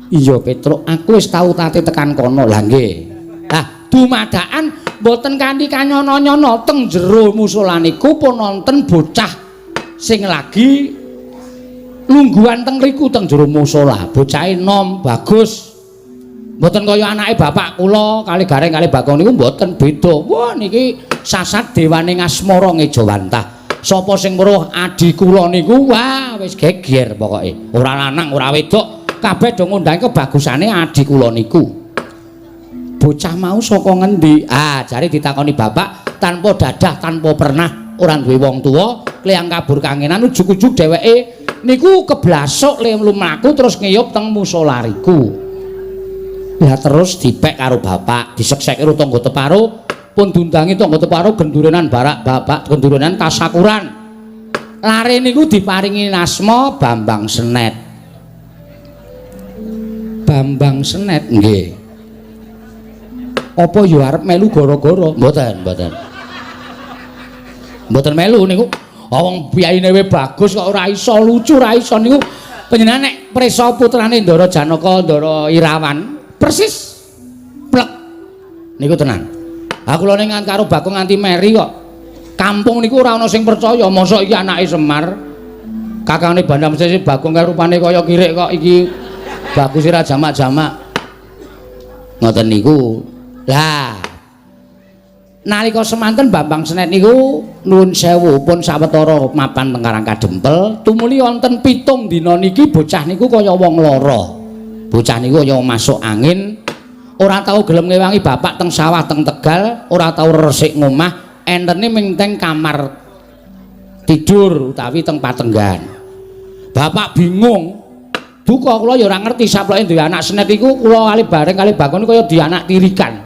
Iya Petruk, aku wis tau tate tekan kono. Lah nggih. Lah dumadakan mboten kanthi kanyono-nyono teng jero musala niku pun wonten bocah sing lagi lungguhan teng riku teng jero musala. Bocahe nom bagus. Mboten kaya anake bapak kula kali gareng kali Bagong niku mboten beda. Wah niki sasat dewaning asmara ngejawantah. Sapa sing weruh adi kula niku wah wis geger pokoke. Ora lanang ora wedok kabeh do ngundang kebagusane adi kula niku. Bocah mau saka ngendi? Ah, jare ditakoni bapak tanpa dadah, tanpa pernah, ora duwe wong tuwa, kleyang kabur kangenan ujug-ujug dheweke niku keblasok le mlaku terus ngiyup teng musala riku. Lah terus dipek karo bapak, diseksek karo tangga teparo, pun diundangi tangga teparo gendurenan barak bapak, gendurenan tasakuran. Lare niku diparingi asma Bambang Senet. Bambang Senet nggih. Apa ya arep melu gara-gara? Mboten, mboten. Mboten melu niku. Wong biyaine we bagus kok ora iso lucu, ora iso niku panjenengan nek prisa putrane Ndara Janaka, Ndara Irawan, persis plek. Niku tenan. Aku lho ning karo Bagong nganti meri kok. Kampung niku ora ana sing percaya mosok iki anake Semar. Kakangane Bandam Sesi Bagong karo rupane kaya kirik kok iki. Bagus ora jamak-jamak. Ngoten niku. Lah. Nalika semanten Bambang Senet niku nuwun sewu pun sawetara mapan teng Karang Kadempel, tumuli wonten 7 dina niki bocah niku kaya wong lara. Bocah niku kaya masuk angin, ora tau gelem ngewangi bapak teng sawah teng Tegal, ora tau resik ngomah, entene ming teng kamar tidur utawi teng patenggan. Bapak bingung. Duka kula ya ora ngerti saploke duwe anak Senet iku kula kali bareng kali Bagong kaya di anak tirikan.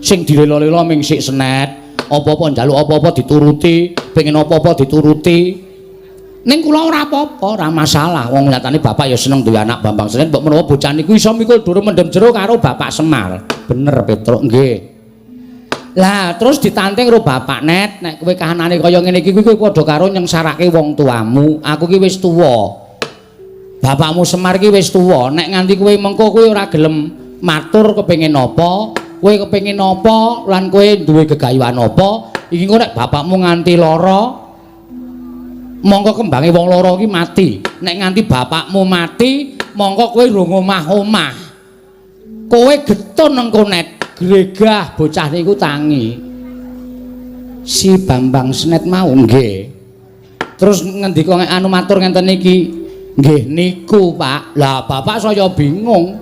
Sing dilela-lela ming sik Senet, apa-apa njaluk apa-apa dituruti, pengen apa-apa dituruti. Ning kula ora apa-apa, ora masalah. Wong nyatane bapak ya seneng duwe anak Bambang Senet, mbok menawa bocah niku iso mikul dur mendem jero karo Bapak Semar. Bener Petruk nggih. Lah terus ditanting karo Bapak Net, nek kowe kahanane kaya ngene iki kowe padha karo nyengsarake wong tuamu. Aku ki wis tuwa. bapakmu Semar ki wis tuwa, nek nganti kowe mengko kowe ora gelem matur kepengin apa, kowe kepengin apa lan kowe duwe gegayuhan apa, iki engko nek bapakmu nganti lara, mongko kembange wong lara ki mati. Nek nganti bapakmu mati, mongko kowe rung omah-omah. Kowe getun engko net gregah bocah niku tangi. Si Bambang Senet mau nggih. Terus ngendika anu matur ngenten iki, nggih niku, Pak. Lah bapak saya bingung.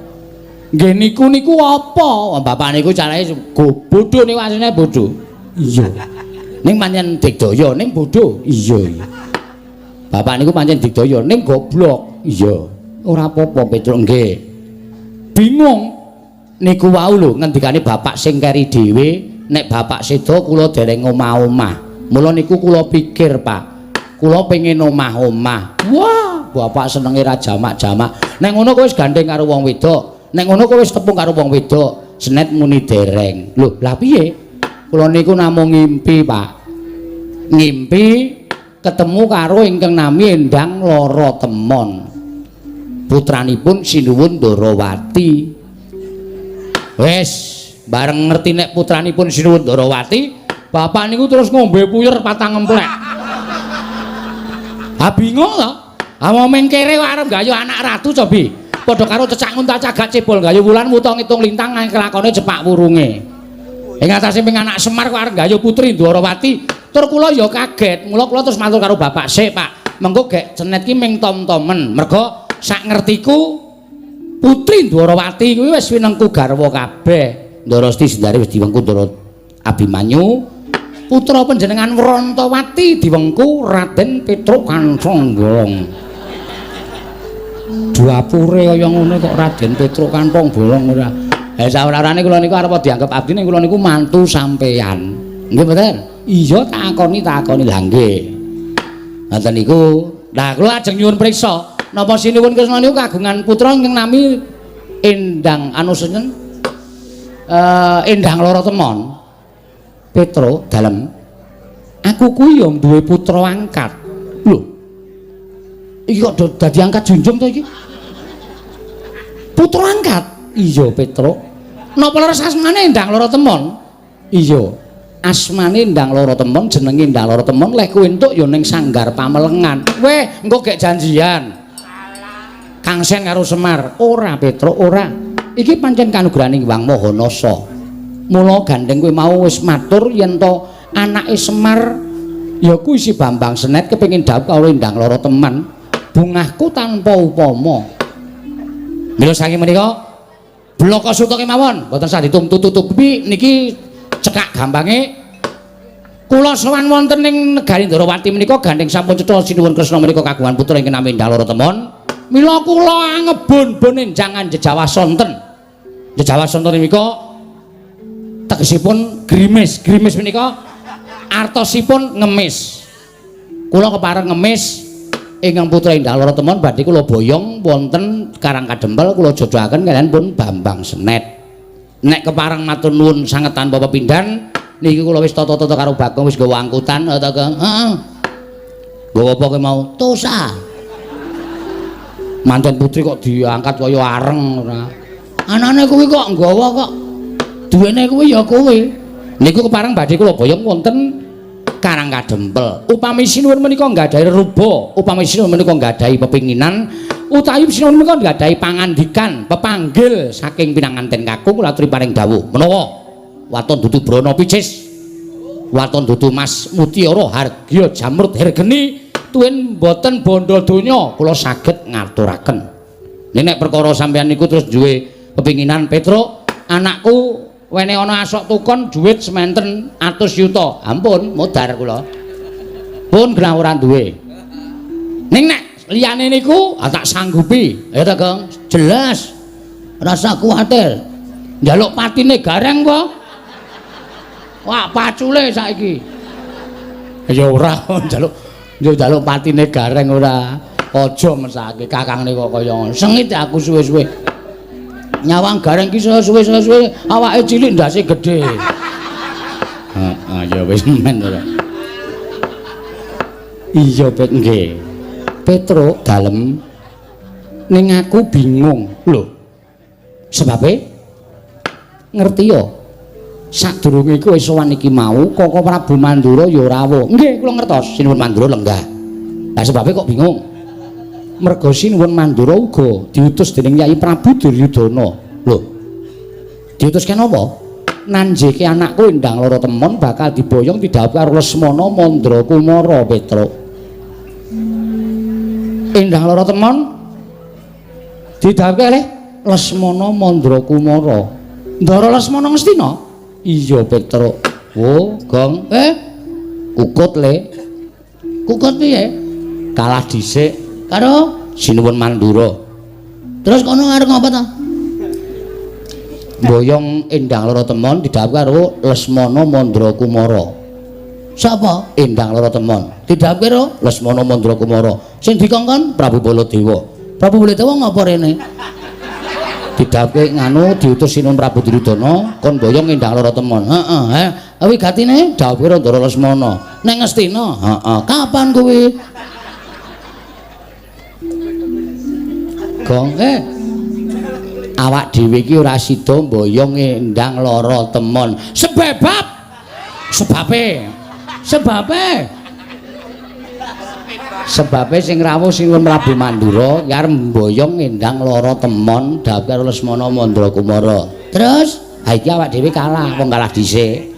Nggih niku apa? Bapak niku carane bodho niku asline bodho. Iya. Ning pancen digdaya ning bodho. Iya. Bapak niku pancen digdaya ning goblok. Iya. Ora apa-apa Petruk nggih. Bingung. Niku wau lho ngendikane bapak sing keri dhewe, nek bapak sedo kula dereng omah-omah. Mula niku kula pikir, Pak. Kula pengen omah-omah. Wah, bapak senenge ra jamak-jamak. Nek ngono kowe wis gandeng karo wong wedok. Nek ngono kowe wis tepung karo wong wedok. Senet muni dereng. Lho, lah piye? Kula niku namung ngimpi, Pak. Ngimpi ketemu karo ingkang nami Endang Lara Temon. Putranipun Sinuwun Ndarawati. Wes, bareng ngerti nek putranipun Sinuwun Ndarawati, bapak niku terus ngombe puyer patang emplek. Ha bingung to? Ha momeng kere kok arep gayu anak ratu cobi. Padha karo cecak nguntal cagak cebol gayu wulan muta ngitung lintang nang kelakone jepak wurunge. Ing atase ping anak Semar kok arep gayu putri Ndarawati, tur kula ya kaget. Mula kula terus matur karo bapak, "Sik, Pak, mengko gek cenet ki ming tom-tomen. Mergo sak ngertiku Putri Ndarawati kuwi wis winengku garwa kabeh. Ndarasti Sendari wis diwengku Ndara Abimanyu. Putra panjenengan Wrantawati diwengku Raden Petruk Kantong. Duapure kaya ngono kok Raden Petruk Kantong bolong ora. Ha sawarane kula niku arep dianggep abdi ning kula niku mantu sampeyan. Nggih mboten? Iya takoni lha nggih. Ngoten niku. Lah kula ajeng nyuwun priksa napa Sinuwun Kresna niku kagungan putra ingkang nami Endang anu sinten? Endang Lara Temon. Petro dalem. Aku kuwi ya duwe putra angkat. Lho. Iki kok dadi angkat junjung to iki? Putra angkat? Iya, Petro. Napa leres asmane Endang Lara Temon? Iya. Asmane Endang Lara Temon, jenenge Endang Lara Temon, lek kowe entuk ya ning Sanggar Pamelengan. Weh, engko gek janjian. Kangsen karo Semar. Ora, Petro, ora. Iki pancen kanugrahaning Wang Mahanasa. Mula gandeng kowe mau wis matur yen to anake Semar ya kuwi si Bambang Senet kepengin dhawuh karo Endang Lara Temon. Bungahku tanpa upama. Mila saking menika bloko suta kemawon, mboten saged ditutup-tutupi niki cekak gampange kula sowan wonten ing negari Ndarawati menika gandeng sampun cetha Sinuwun Kresna menika kagungan putra ingkang nami Endang Lara Temon. Mila kula ngebon-bon enjangan jejawasonten. Jejawasonten menika tegesipun grimis. Grimis menika artosipun ngemis. Kula kepareng ngemis ingkang putra Endang Lara Temon badhe kula boyong wonten Karang Kadempel kula jodohaken kaliyan pun Bambang Senet. Nek kepareng matur nuwun sanget tanpa pepindhan niki kula wis tata-tata karo Bagong wis nggawa angkutan ta Kang. Heeh. Nggawa apa kowe mau? Tosa. Manten putri kok diangkat kaya areng ora. Anane kuwi kok nggawa kok. Duwene kuwi ya kowe. Niku kepareng badhe kula boyong wonten Karang Kadempel. Upami Sinuwun menika nggadahi ruba, upami Sinuwun menika nggadahi pepinginan, utawi Sinuwun menika nggadahi pangandikan, pepanggil saking pinanganten kakung kula aturi paring dawuh. Menawa waton dudu Brana Picis, waton dudu Mas Mutiara Hargya Jamrut Hergeni, tuwin boten bondo donya kula saged ngaturaken. Nek perkara sampeyan niku terus duwe pepinginan Petruk, anakku wene ana asok tukon dhuwit sementen 100 yuta. Ampun, modar kula. Pun genah ora duwe. Ning nek liyane niku tak sanggupi. Ya ta, Kang? Jelas. Rasa kuwatir. Njaluk patine gareng apa? Wah, pacule saiki. Ya ora njaluk patine gareng ora. Aja mesake Kakang niku kaya sengit aku suwe-suwe. Nyawang gareng ki suwe-suwe awake cilik ndase gedhe. Heeh, ya wis men ora. Iya, Pet nggih. Petruk dalem ning aku bingung lho sebabe ngerti ya sadurunge kowe sowan iki mau Koko Prabu Mandura ya rawuh nggih kula ngertos Sinuwun Mandura lenggah lah sebabe kok bingung merga Sinuwun Mandura uga diutus dening Yai Prabu Duryudana lho diutus kenapa nanjeke anakku Endang Loro Temon bakal diboyong didhawuhi karo Lesmana Mandra Kumara Petruk Endang Loro Temon didhawuhi oleh Lesmana Mandra Kumara Ndara Lesmana Ngastina iya Petruk oh gong kukut le kukut piye kalah dhisik karo Sinuwun Mandura terus kono arep ngapa ta boyong Endang Loro Temon didhawuhi karo Lesmana Mandra Kumara sapa Endang Loro Temon didhawuhi karo Lesmana Mandra Kumara sing dikongkon Prabu Baladewa Prabu Baladewa ngapa rene didhawuhi nganu diutus Sinuwun Prabu Duryudana kon boyong Endang Loro Temon heeh kuwi gatine dawuhi karo Ndara Lesmana ning Ngastina heeh kapan kuwi gong awak dhewe iki ora sida mboyong Endang Loro Temon sebabe sing rawuh Sinuwun Prabu Mandura arep mboyong Endang Loro Temon dawuh karo Lesmana Mandra Kumara terus ha iki awak dhewe kalah wong kalah dhisik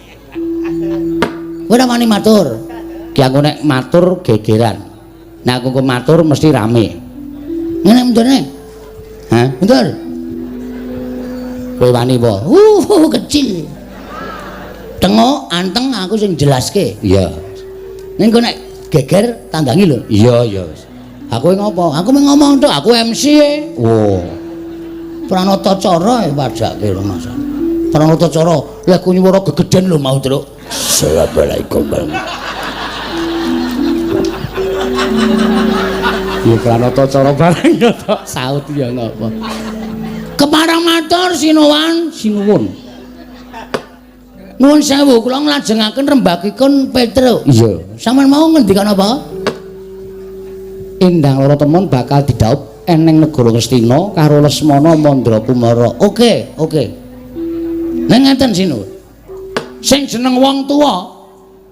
kowe ora wani matur ki aku nek matur gegeran nek aku matur mesti rame ngene mendene ha bener kowe wani apa? Kecil. Tengok anteng aku sing jelaske. Iya. Ning kok nek geger tandangi lho. Iya. Aku ngopo? Aku mung ngomong tok, aku MC e. Oh. Pranata cara pajake lho Mas. Pranata cara lagu nyuwara gegeden lho mau, Truk. Assalamualaikum. Ya pranata cara bareng ya tok. Saut ya ngopo. Keparang matur Sinuwun nuwun sewu kula nglajengaken rembakipun Petruk iya sampean mau ngendikan apa Endang Loro Temon bakal didhawuh eneng negara Ngastina karo Lesmana Mandra Kumara oke ning ngeten Sinuwun sing jeneng wong tuwa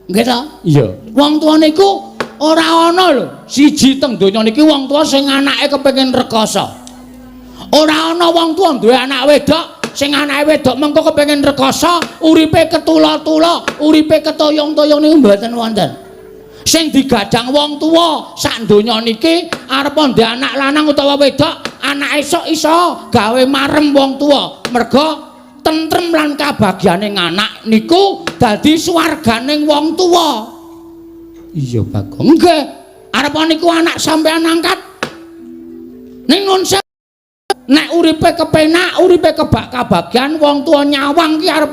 nggih ta iya wong tuwa niku ora ana lho siji teng donya niki wong tuwa sing anake kepengin rekoso ora ana wong tuwa duwe anak wedok sing anake wedok mengko kepengin rekoso uripe ketula-tula uripe ketoyong-toyong niku mboten wonten sing digadhang wong tuwa sak donya niki arep ndek anak lanang utawa wedok anak esuk iso gawe marem wong tuwa merga tentrem lan kabagyaning anak niku dadi swarganing wong tuwa iya Bagong nggih arep niku anak sampean angkat ning ngonse nek uripe kepenak uripe kebak kabagyan wong tuwa nyawang ki arep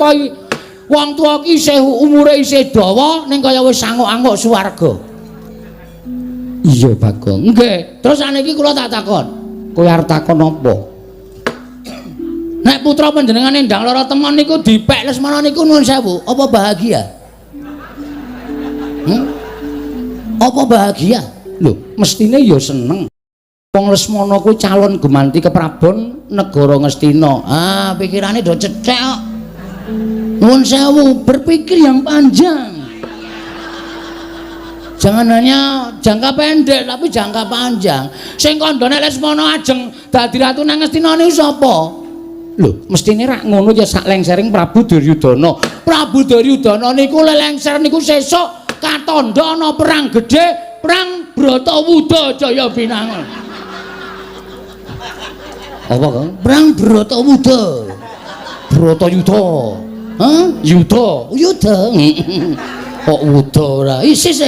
wong tuwa ki isih umure isih dawa ning kaya wis anguk-anguk swarga iya Bagong nggih terus saniki kula tak takon kowe arep takon apa nek putra panjenengan Endang Loro Temon niku dipek Lesmana niku nuwun sewu apa bahagia apa bahagia lho mestine ya seneng wong Lesmana kuwi calon gumanti keprabon negara Ngastina. Ah, pikirane do cethek kok. Nuwun sewu, berpikir yang panjang. Jangan hanya jangka pendek tapi jangka panjang. Sing kandhane Lesmana ajeng dadi ratu nang Ngastina niku sapa? Lho, mestine rak ngono ya sak lengsering Prabu Duryudana. Prabu Duryudana niku lelengser niku sesuk katandha ana perang gedhe, perang Bratawuda Jaya Binangun. Apa Kang? Perang Bratawuda. Bratayuda. Hah? Yuda. Kok wuda ora? Isis.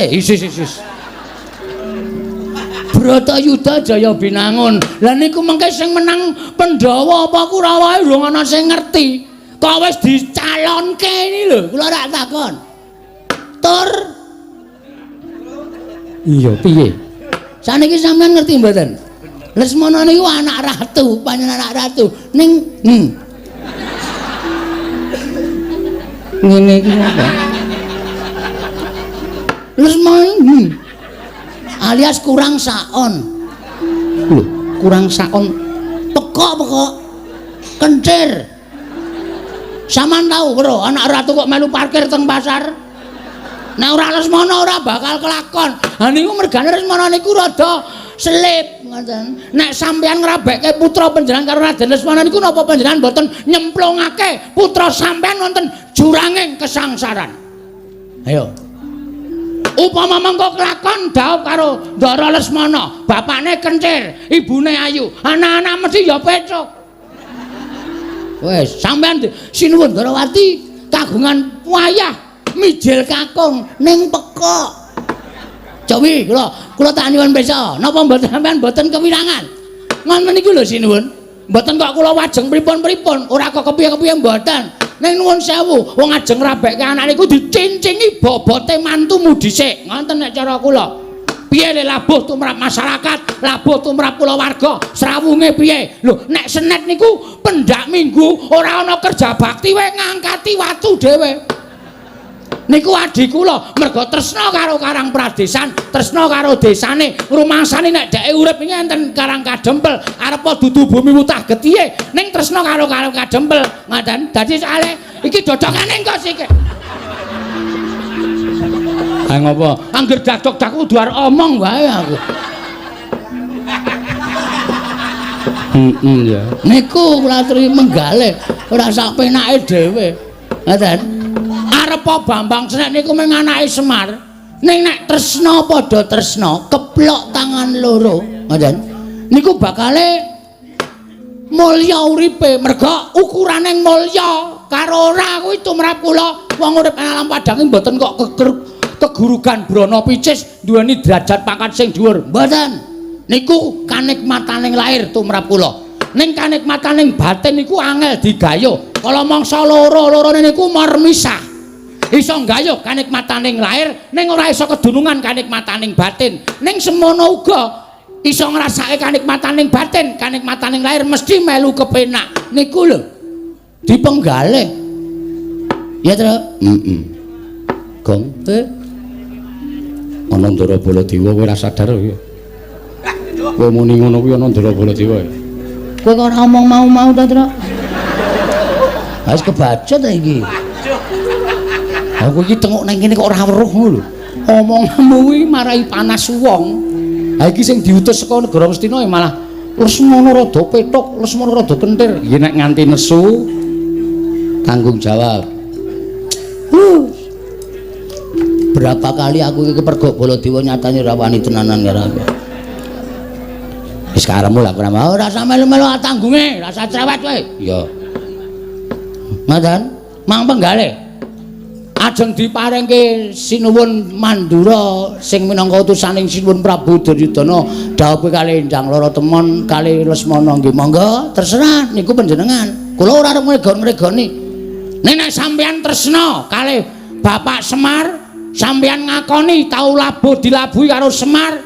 Bratayuda Jaya Binangun. Lah niku mengke sing menang Pandhawa apa Kurawa durung ana sing ngerti. Kok wis dicalonke iki lho, kula rak takon. Tur iya piye? Saniki sampean ngerti mboten? Lesmana niku anak ratu, panjenengan anak ratu. Ning ngene iki apa? Lesmana alias kurang saon. Lho, kurang saon pekok kencir. Saman tahu bro, anak ratu kok melu parkir teng pasar. Nek ora Lesmana ora bakal kelakon. Ha niku mergane Lesmana niku rada selip ngoten. Nek sampeyan ngrabekke putra panjenengan karo Raden Lesmana niku napa panjenengan mboten nyemplungake putra sampeyan wonten juranging kesangsaran. Ayo. Upama mengko kelakon dhaup karo Ndara Lesmana, bapakne kencir, ibune ayu, anak-anak mesti ya pecuk. Wes, sampean sinuwun Darawati kagungan wayah mijil kakung ning pekok. Jawi kula tak nyuwun pesa, napa mboten sampean mboten kewirangan. Ngoten niku lho sinuwun. Mboten kok kula wajeng pripun-pripun, ora kok kepiye-kepiye mboten. Ning nuwun sewu, wong ajeng rabekke anak niku dicincingi bobote mantumu dhisik. Ngoten nek cara kula. Piye le labuh tumrap masyarakat, labuh tumrap kulawarga, srawunge piye? Lho, nek senet niku pendak minggu ora ana kerja bakti wae ngangkati watu dhewe. Niku adik kula mergo tresna karo Karang Pradesan, tresna karo desane, rumangsane nek dheke urip iki enten Karang Kadempel, arepa dudu bumi Wutah Getihe, ning tresna karo Karang Kadempel. Ngaten, dadi soalé iki dodokane engko sik. Ha ngopo? Angger dadok-dak kudu arep omong wae aku. Ya. Niku kula aturi menggale, ora sak penake dhewe. Ngaten. Arepa Bambang Senet niku mung anake Semar. Ning nek tresna padha tresna, keplok tangan loro. Ngoten. Niku bakale mulya uripe, merga ukurane mulya karo ora kuwi tumrap kula wong urip alam padang mboten kok kegurugan brana picis duweni derajat pangkat sing dhuwur. Mboten. Niku kanikmataning lair tumrap kula. Ning kanikmataning batin niku angel digayuh. Kala mangsa loro-lorone niku marmisah. Iso nggayuh kanikmataning lair ning ora iso kedunungan kanikmataning batin. Ning semono uga iso ngrasake kanikmataning batin, kanikmataning lair mesti melu kepenak. Niku lho dipenggalih. Ya, Tru? Gong, ana Ndara Baladewa kowe ora sadar ya. Kowe muni ngono kuwi ana Ndara Baladewa. Kowe kok ora omong mau-mau ta, Tru? Wis kebaca ta iki. Aku iki tengok nang kene kok ora weruh ngono lho. Omonganmu kuwi marai panas wong. Ha iki sing diutus saka negara Mestina malah Lesmana rada petuk, Lesmana rada kentir. Ya nek nganti nesu tanggung jawab. Berapa kali aku iki kepergok Baladewa nyatane ora wani tenanan karo aku. Wis karepmu lah ora usah melu-melu tanggunge, ora usah cerewet kowe. Iya. Ngoten, mang penggalih. Ajeng diparingke sinuwun Mandura sing minangka utusaning sinuwun Prabu Duryudana dhawuhe kalih Endang Lara Temon kalih Lesmana nggih monggo terserah niku panjenengan. Kula ora arep ngregon-ngregoni. Nek sampeyan tresna kalih Bapak Semar, sampeyan ngakoni tau labuh dilabuhi karo Semar,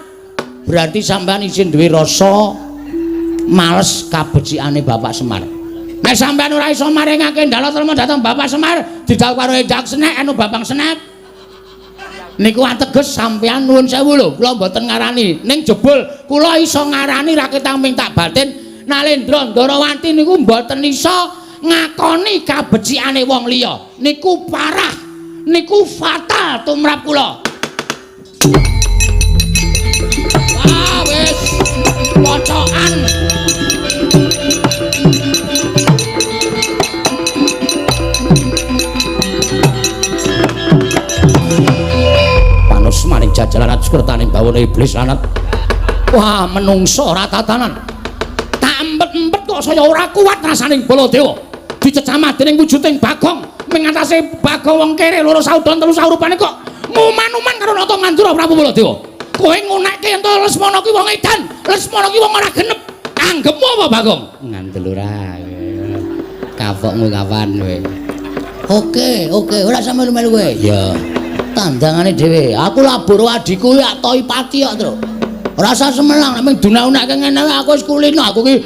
berarti sampeyan isin duwe rasa males kabecikane Bapak Semar. Nek sampeyan ora iso maringake ndalatrema dhateng Bapak Semar, didhawuh karo Endang Senek anu Babang Senek. Niku ateges sampeyan nuwun sewu lho, kula mboten ngarani. Ning jebul kula iso ngarani ra ketang mintak batin, Nalendra Ndarawati niku mboten iso ngakoni kabecikane wong liya. Niku parah, niku fatal tumrap kula. Wah, wis pocokan. Maring jajalan atus kertaning bawana iblis lanat. Wah, menungso ora tatanan. Tak empet-empet kok saya ora kuat rasaning Baladewa. Dicecamah dening wujuding Bagong, mengatasi Bagong wong kere loro saudon telu saurupane kok nguman-uman karo Nata Mandura Prabu Baladewa. Kowe ngunekke ento Lesmana ki wong edan, Lesmana ki wong ora genep. Anggepmu apa Bagong? Ngandel ora. Kapokmu kapan kowe? Oke, ora sampe melu kowe. Ya. Tandangane dhewe. Aku labur adikku ya Toipati kok, Tru. Ora usah semelang, nek dunak-unakke ngene aku wis kulino. Aku ki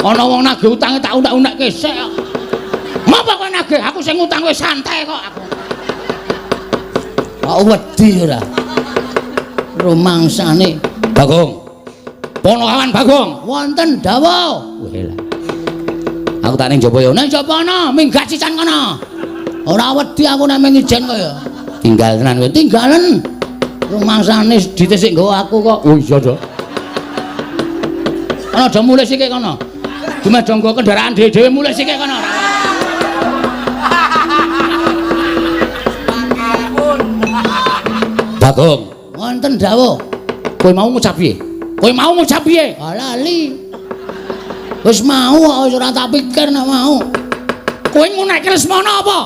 ana wong nagih utange tak unak-unakke sik. Mapa kok nagih? Aku sing utang wis santai kok aku. Kok wedi ora. Rumangsane. Bagong. Ponokawan Bagong. Wonten dawuh. Wela. Aku tak ning jaba ya. Ning jaba ana, minggat sican kono. Ora wedi aku nek mung ijen kaya. Tinggal tenan kowe. Tinggalen. Rumangsane ditisik nggawa aku kok. Oh iya to. Ana do mulih sik kono. Dumeh do nggo kendaraan dhewe-dhewe mulih sik kono. Bagong. Wonten dawuh. Kowe mau ngucap piye? Kowe mau ngucap piye? Lali. Wis mau kok wis ora tak pikir nek mau. Kowe ngunekke Lesmana apa?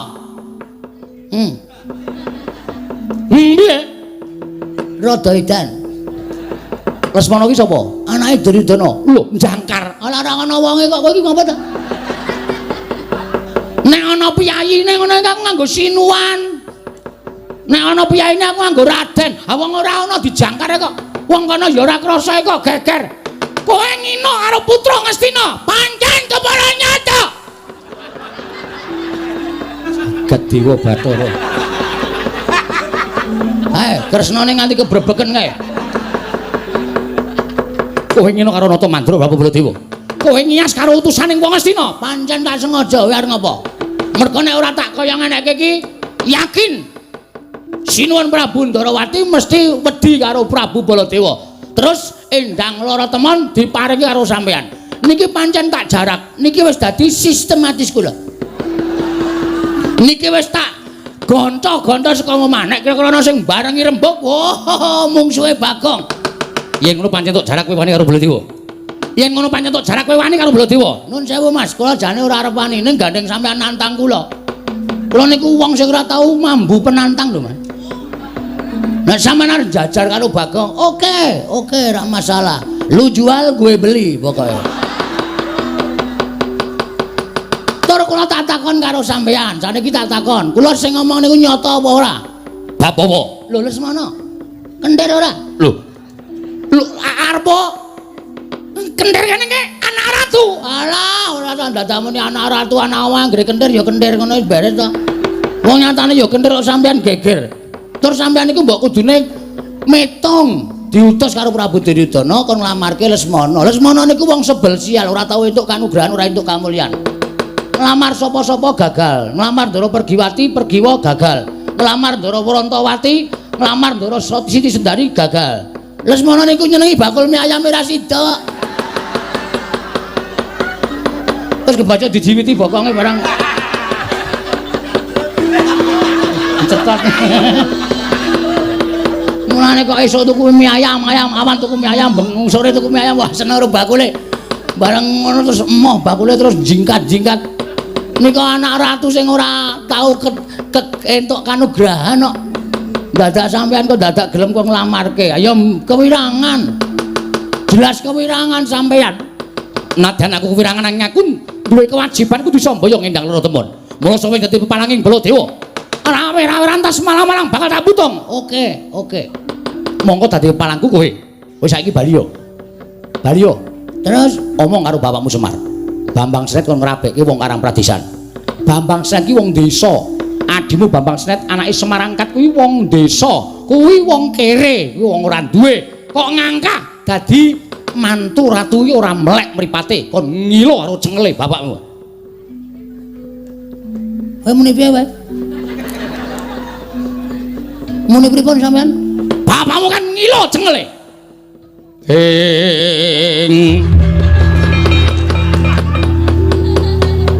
Piye? Rada edan. Lesmana ki sapa? Anake Duryudana. Lho, njangkar. Ala ora ana wonge kok kowe iki ngapa ta? Nek ana piyayine ngono aku nganggo sinuan. Nek ana piyayine aku nganggo Raden. Ha wong ora ana dijangkare kok. Wong kono ya ora krasa kok geger. Kowe ngino karo putra Ngastina, pancen kepara nyata. Gediwa Bathara. Kresnane nganti kebrebeken kae. Kowe ngino karo Nata Mandra Bapak Baladewa. Kowe ngias karo utusaning wong Ngastina. Pancen tak sengaja kowe arep ngopo? Mergo nek ora tak kaya ngenekke iki, yakin Sinuwun Prabu Ndarawati mesti wedi karo Prabu Baladewa. Terus endang lara temon diparingi karo sampean. Niki pancen tak jarak. Niki wis dadi sistematis kula. Niki wis tak gonta-gonta saka omah. Nek kira-kira ana sing barengi rembug, oh mungsuhe Bagong. Yen ngono pancen tok jarak kowe wani karo Baladewa. Yen ngono pancen tok jarak kowe wani karo Baladewa. Nun sewu Mas, kula jane ora arep wani ning gandeng sampean nantang kula. Kula niku wong sing ora tau mambu penantang lho, Mas. Nek sampean arep jajar karo Bagong, oke, ora masalah. Lu jual gue beli pokoknya. Tur kula tak takon karo sampean, saniki tak takon. Kula sing ngomong niku nyata apa ora? Bab apa? Lho Lesmana. Kendir ora? Lho. Arep kendir kene iki anak ratu. Alah, ora tandamune anak ratu anak anggere kendir ya kendir ngono wis beres to. Wong nyatane ya kendir kok sampean geger. Tur sampean niku mbok kudune metong diutus karo Prabu Duryudana kon nglamarke Lesmana. Lesmana niku wong sebel sial, ora tau entuk kanugrahan, ora entuk kamulyan. Nglamar sapa-sapa gagal. Nglamar Ndara Pergiwati, Pergiwa gagal. Nglamar Ndara Wrantawati, nglamar Ndara Siti Sendari gagal. Lesmana niku nyenengi bakul mie ayam ra sida. Terus kebaca dijiwiti bokonge barang. Cetak. Mulane kok esuk tuku mie ayam, awan tuku mie ayam, bengi sore tuku mie ayam, wah seneng karo bakule. Bareng ngono terus emoh bakule terus jingkat-jingkat. Nika anak ratu sing ora tau entuk kanugrahan kok. Dadak sampean kok dadak gelem kok nglamarke. Ayo kewirangan. Jelas kewirangan sampean. Nadyan aku kewirangan nang aku duwe kewajiban kudu sambaya ngendang lara temon. Mula sampeyan dadi pepalanging Baladewa. Rawe-rawe rantas malang-malang bakal tak putung. Oke. Monggo dadi palangku kowe. Kowe saiki bali yo. Terus omong karo bapakmu Semar. Bambang Sret kon ngrabekke wong Karang Pradesan. Bambang Sret ki wong desa. Adimu Bambang Sret anake Semar Angkat kuwi wong desa. Kuwi wong kere, kuwi wong ora duwe. Kok ngangkah dadi mantu ratu iki ora melek mripate. Kon ngilo karo cengele bapakmu. Kowe muni piye wae? Muni pripun sampean? Bapakmu kan ngilo cengele.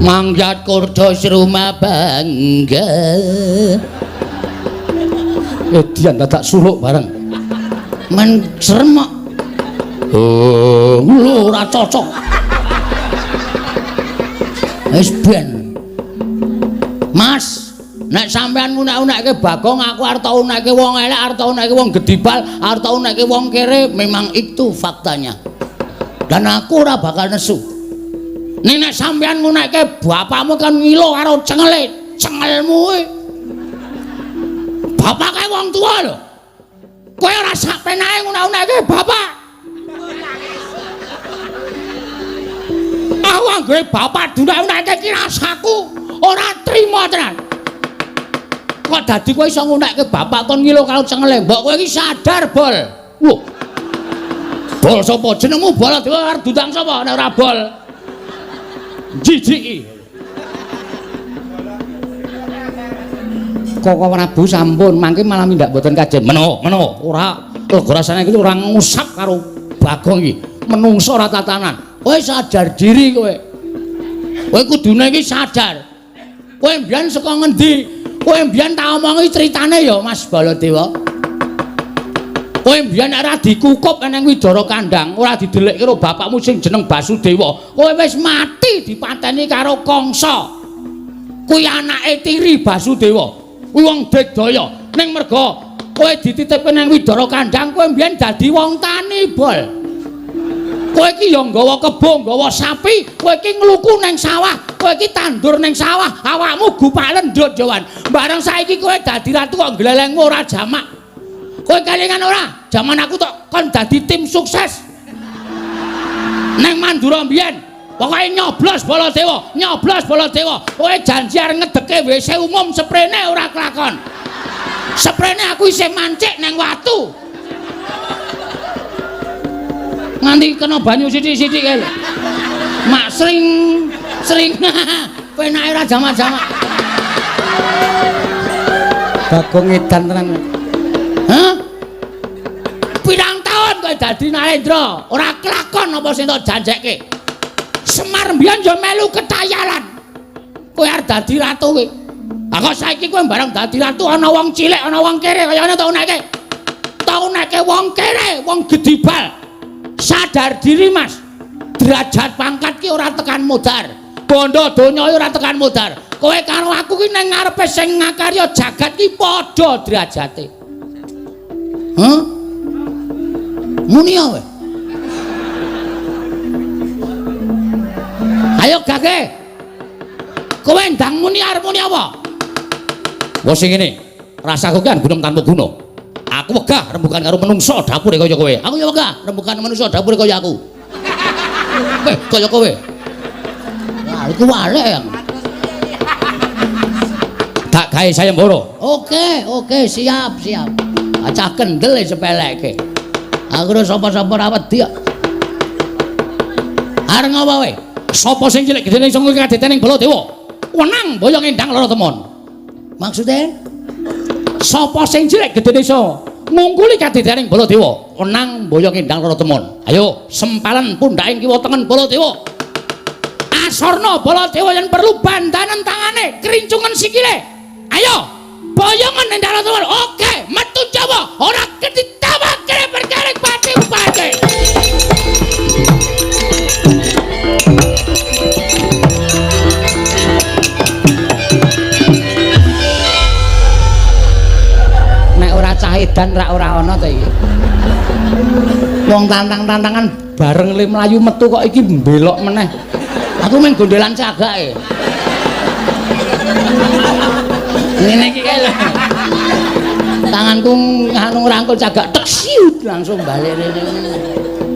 Mangjat kurda sruma bangga. Edian dadak suluk bareng. Men sremok. Oh, lho ora cocok. Wis ben. Mas, nek sampean ngunek-unekke Bagong, aku arep tau unekke wong elek, arep tau unekke wong gedibal, arep tau unekke wong kere, memang itu faktanya. Dan aku ora bakal nesu. Nek sampean ngunekke bapakmu kan ngilo karo cengele, cengelmu kuwi. Bapake wong tua lho. Kowe ora sak penake ngunek-unekke bapak. Aku anggere bapak dunek-unekke iki rasaku ora trima tenan. Kok dadi kowe iso ngunekke bapak kon ngilo karo cengele? Mbok kowe iki sadar, Bol. Lho. Bol sapa jenengmu Baladewa arep dudang sapa nek ora bol? Jijiki. Koko Prabu sampun mangke malah mindak boten kajen. Menawa ora lega rasane iki ora ngusap karo Bagong iki. Menungso ora tatanan. Kowe sadar diri kowe. Kowe kudune iki sadar. Kowe mbiyen saka ngendi? Kowe mbiyen tak omongi critane ya Mas Baladewa. Kowe mbiyen ora dikukup nang Widara Kandang, ora didelik karo bapakmu sing jeneng Basudewa. Kowe wis mati dipateni karo Kangsa. Kuwi anake tiri Basudewa. Kuwi wong Digdaya. Ning merga kowe dititipke nang Widara Kandang, kowe mbiyen dadi wong tani, Bol. Kowe iki ya nggawa kebo, nggawa sapi, kowe iki ngluku nang sawah, kowe iki tandur nang sawah, awakmu gupalen ndut Jawan. Bareng saiki kowe dadi ratu kok glelengmu ora jamak. Kowe kelingan ora? Jaman aku tok kon dadi tim sukses. Neng Mandura mbiyen, pokoke nyoblos Baladewa. Kowe janji arep ngedeke WC umum sprene ora kelakon. Sprene aku isih mancik nang watu. Nganti kena banyu sithik-sithik kae lho. Mak sering penake ora jamak-jamak. Bagong edan tenan. Hah? Pirang tahun kowe dadi Narendra, ora kelakon apa sing tak janjekke. Semar mbiyen ya melu ketayalan. Kowe arep dadi ratu kowe. Lah kok saiki kowe bareng dadi ratu ana wong cilik, ana wong kere kaya ngene tau neke wong kere, wong gedibal. Sadar diri, Mas. Derajat pangkat ki ora tekan modar. Bondo donya ora tekan modar. Kowe karo aku ki nang ngarepe sing ngakarya jagat ki padha derajate. Hah? Muni kowe. Ayo gage. Kowe ndang muni arep muni apa? Wes sing ngene. Rasaku kan gunung tanpa guna. Aku wegah rembugan karo menungso dapure kaya kowe. Aku ya wegah rembugan menungso dapure kaya aku. Kaya kowe. Wah, iku walek ya. Tak gawe sayembara. Oke, siap. Acah kendel sepeleke. Aku ora sapa-sapa ra wedi kok. Arep ngapa kowe? Sapa sing cilik gedene iso kuwi kadetening Baladewa? Wenang boyong endang lara temon. Maksude? Sapa sing cilik gedene iso ngungkuli kadetening Baladewa? Wenang boyong endang lara temon. Ayo, sempalan pundhaking kiwa tengen Baladewa. Asorna Baladewa yen perlu bandanan tangane, kerincungan sikile. Ayo, boyongan endang lara temon. Oke, metu Jawa. Ora ketitawa kere perkarek pati-pati. Edan ora ana to iki. Wong tantang-tantangan bareng le mlayu metu kok iki mbelok meneh. Aku men gondelan cagake. Ngene iki kae lho. Tanganku nganu ngrangkul cagak tek siut langsung balik rene.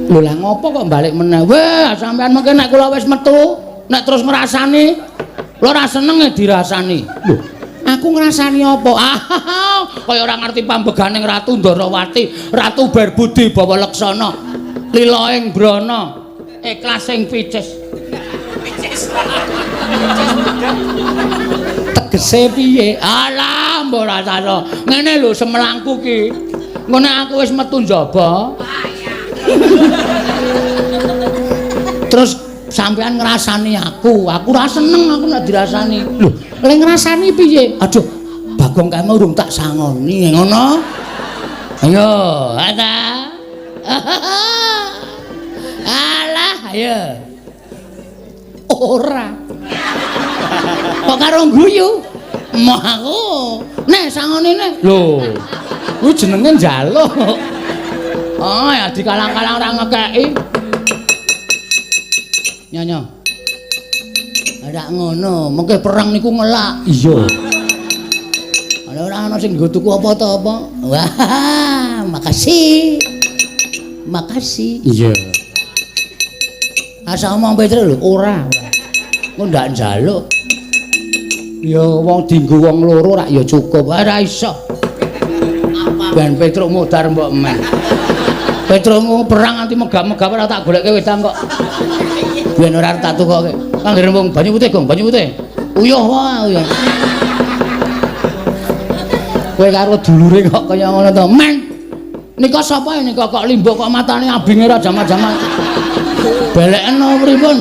Lho lah ngopo kok balik meneh? Weh, sampean mengke nek kula wis metu, nek terus ngrasani, lho ora seneng e dirasani. Lho, aku ngrasani apa? Kaya ora ngerti pambeganing Ratu Ndarawati, Ratu Berbudi Bawa Leksana, Lilaing Brana, Iklasing Picis. Tegese piye? Alah, mbok rasane. Ngene lho semelangku ki. Ngene aku wis metu njaba. Terus sampean ngrasani aku ora seneng aku nek dirasani. Lho, lek ngrasani piye? Aduh, Bagong kae urung tak sangoni ngono. Ayo, ada. Alah, ayo. Ora. Kok karo guyu? Moh aku. Nek sangoni nek. Lho. Ku jenenge njaluk. Oh, ya dikalang-kalang ora ngekeki. Nyonya. Ada ngono, mengke perang niku ngelak. Iya. Ora ana sing nggo tuku apa to apa. Wah, makasih. Iya. Asa omong Petro lho, ora. Engko ndak njaluk. Ya wong dienggo wong loro rak ya cukup. Ora iso. Ben Petro mudar mbok men. Petrungmu perang nganti megap-megap ora tak goleke wedang kok. Biyen ora tak tukoke. Kang Rembung banyu putih, Gong, banyu putih. Uyuh wae, uyuh. Kowe karo dulure kok kaya ngono to, Men. Nika sapa nika kok limbo kok matane abinge ra jama-jama. Beleken apa pripun?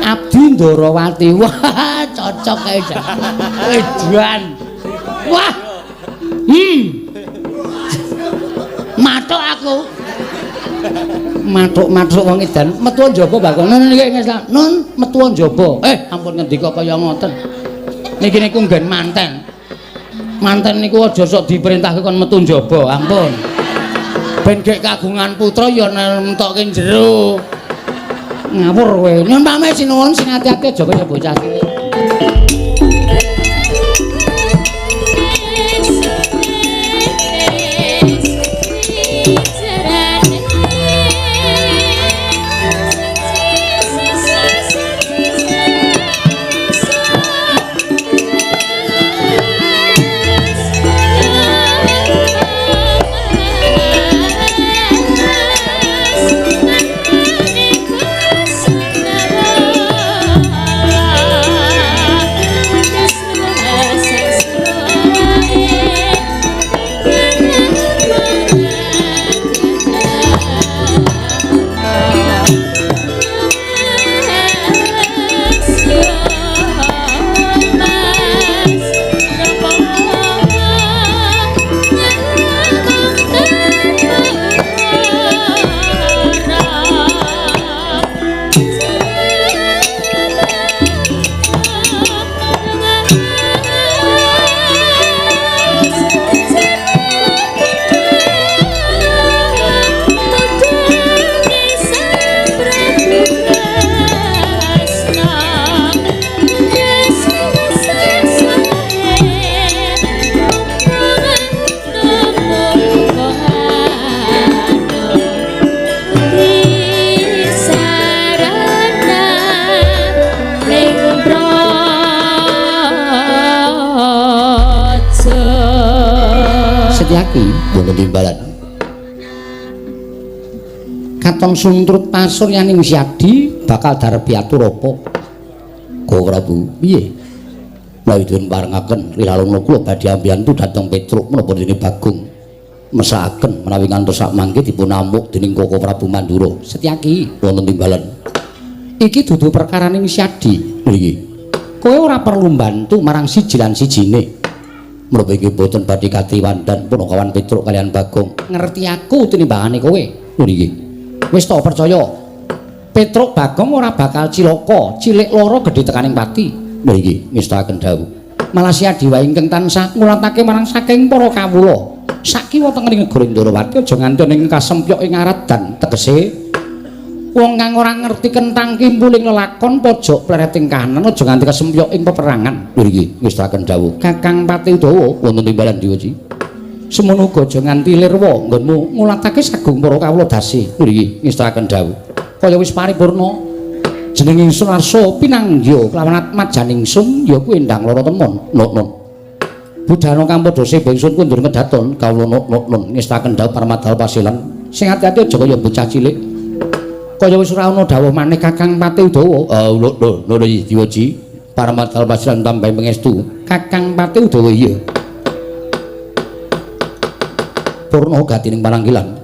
Abdi Ndarawati. Wah, cocok kae. Wedan. Wah. Matuk aku. Matuk wong edan metu njaba bakon. Nun niki Nun metu njaba. Ampun ngendika kaya ngoten. Niki niku nggen manten. Manten niku aja sok diperintahke kon metu njaba, ampun. Ben gek kagungan putra ya nentokke jero. Ngawur kowe. Nyun pamit sinuwun sing ati-ati aja kaya bocah cilik. Setyaki wonten timbalan. Katon suntrut pasur yaning Syadi bakal darbi atur apa? Go Prabu, piye? Maidun parengaken rilaluna kula badhe ambiyantu dhateng Petruk menapa dene Bagong mesakaken menawi ngantos sak mangke dipun amuk dening Koko Prabu Mandura. Setyaki wonten timbalan. Iki dudu perkaraning Syadi mriki. Kowe ora perlu mbantu marang siji lan sijine. Menapa iki boten badhe katiwandan Punakawan Petruk kalian Bagong. Ngerti aku tinimbangane kowe. Mriki. Wis ta percaya. Petruk Bagong ora bakal cilaka, cilik loro gedhe tekaning pati. Mriki wis taken dawuh. Malah Syadi wae ingkang tansah ngulatake marang saking para kawula. Sakiwa tengering negara Ndarawati aja nganti ning kasempyok ing aradan tegese wong kang ora ngerti kentang kimpuling lelakon pojok plereting kanan aja nganti kasempyok ing peperangan. Mriki wis taken dawuh. Kakang Pati Udawa wonten timbalan Dewaji. Semono uga aja nganti lirwa nggonmu ngulatake sagung para kawula dasi. Mriki wis taken dawuh. Kaya wis paripurna jeneng ingsun Arsa pinanggya kelawan atmat janingsun ya kuwi endang lara temon. Nun. Budhana kang padha sebengsun kundur ngedaton kawula nun ngestaken dawuh Paramadal Pasilan. Sing ati-ati aja kaya bocah cilik. Kaya wis ora ana dawuh maneh Kakang Pati Udawa. Lho Dewaji. Paramadal Pasilan tambahi pangestu. Kakang Pati Udawa iya. Purna gatining pananggilan.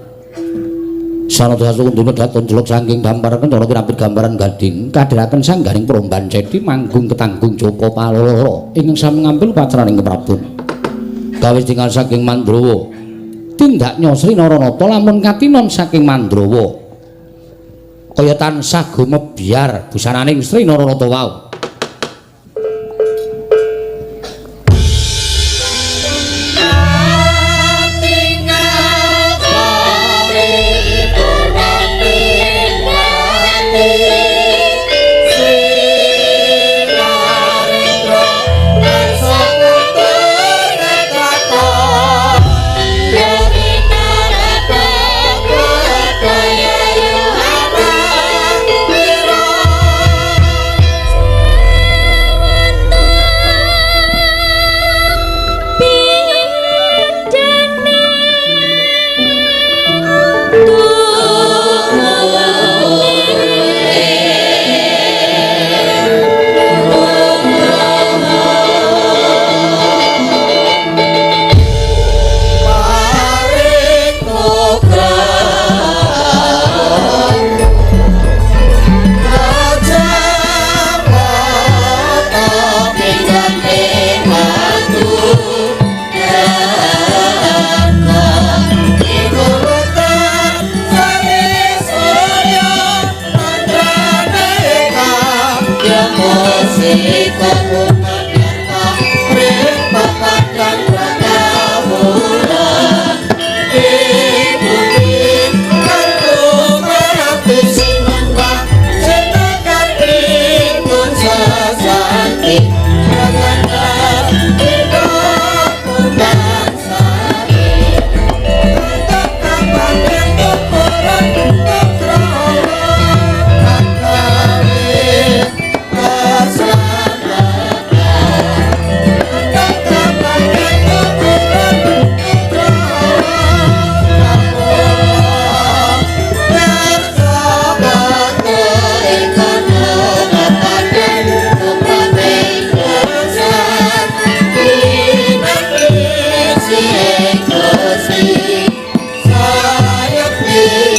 Sanadya kundur ngedaton jeluk saking damparan cara kirapit gambaran gading kadhiraken sanggaring peromban cedhi manggung ketanggung Joko Paloro ingkang sami ngambil patraning keprabun. Gawe tinggal saking Mandrawa. Tindak Nyosri Naranata lamun katinon saking Mandrawa. Kaya tansah gumebyar busananing Sri Naranata wau. Thank you.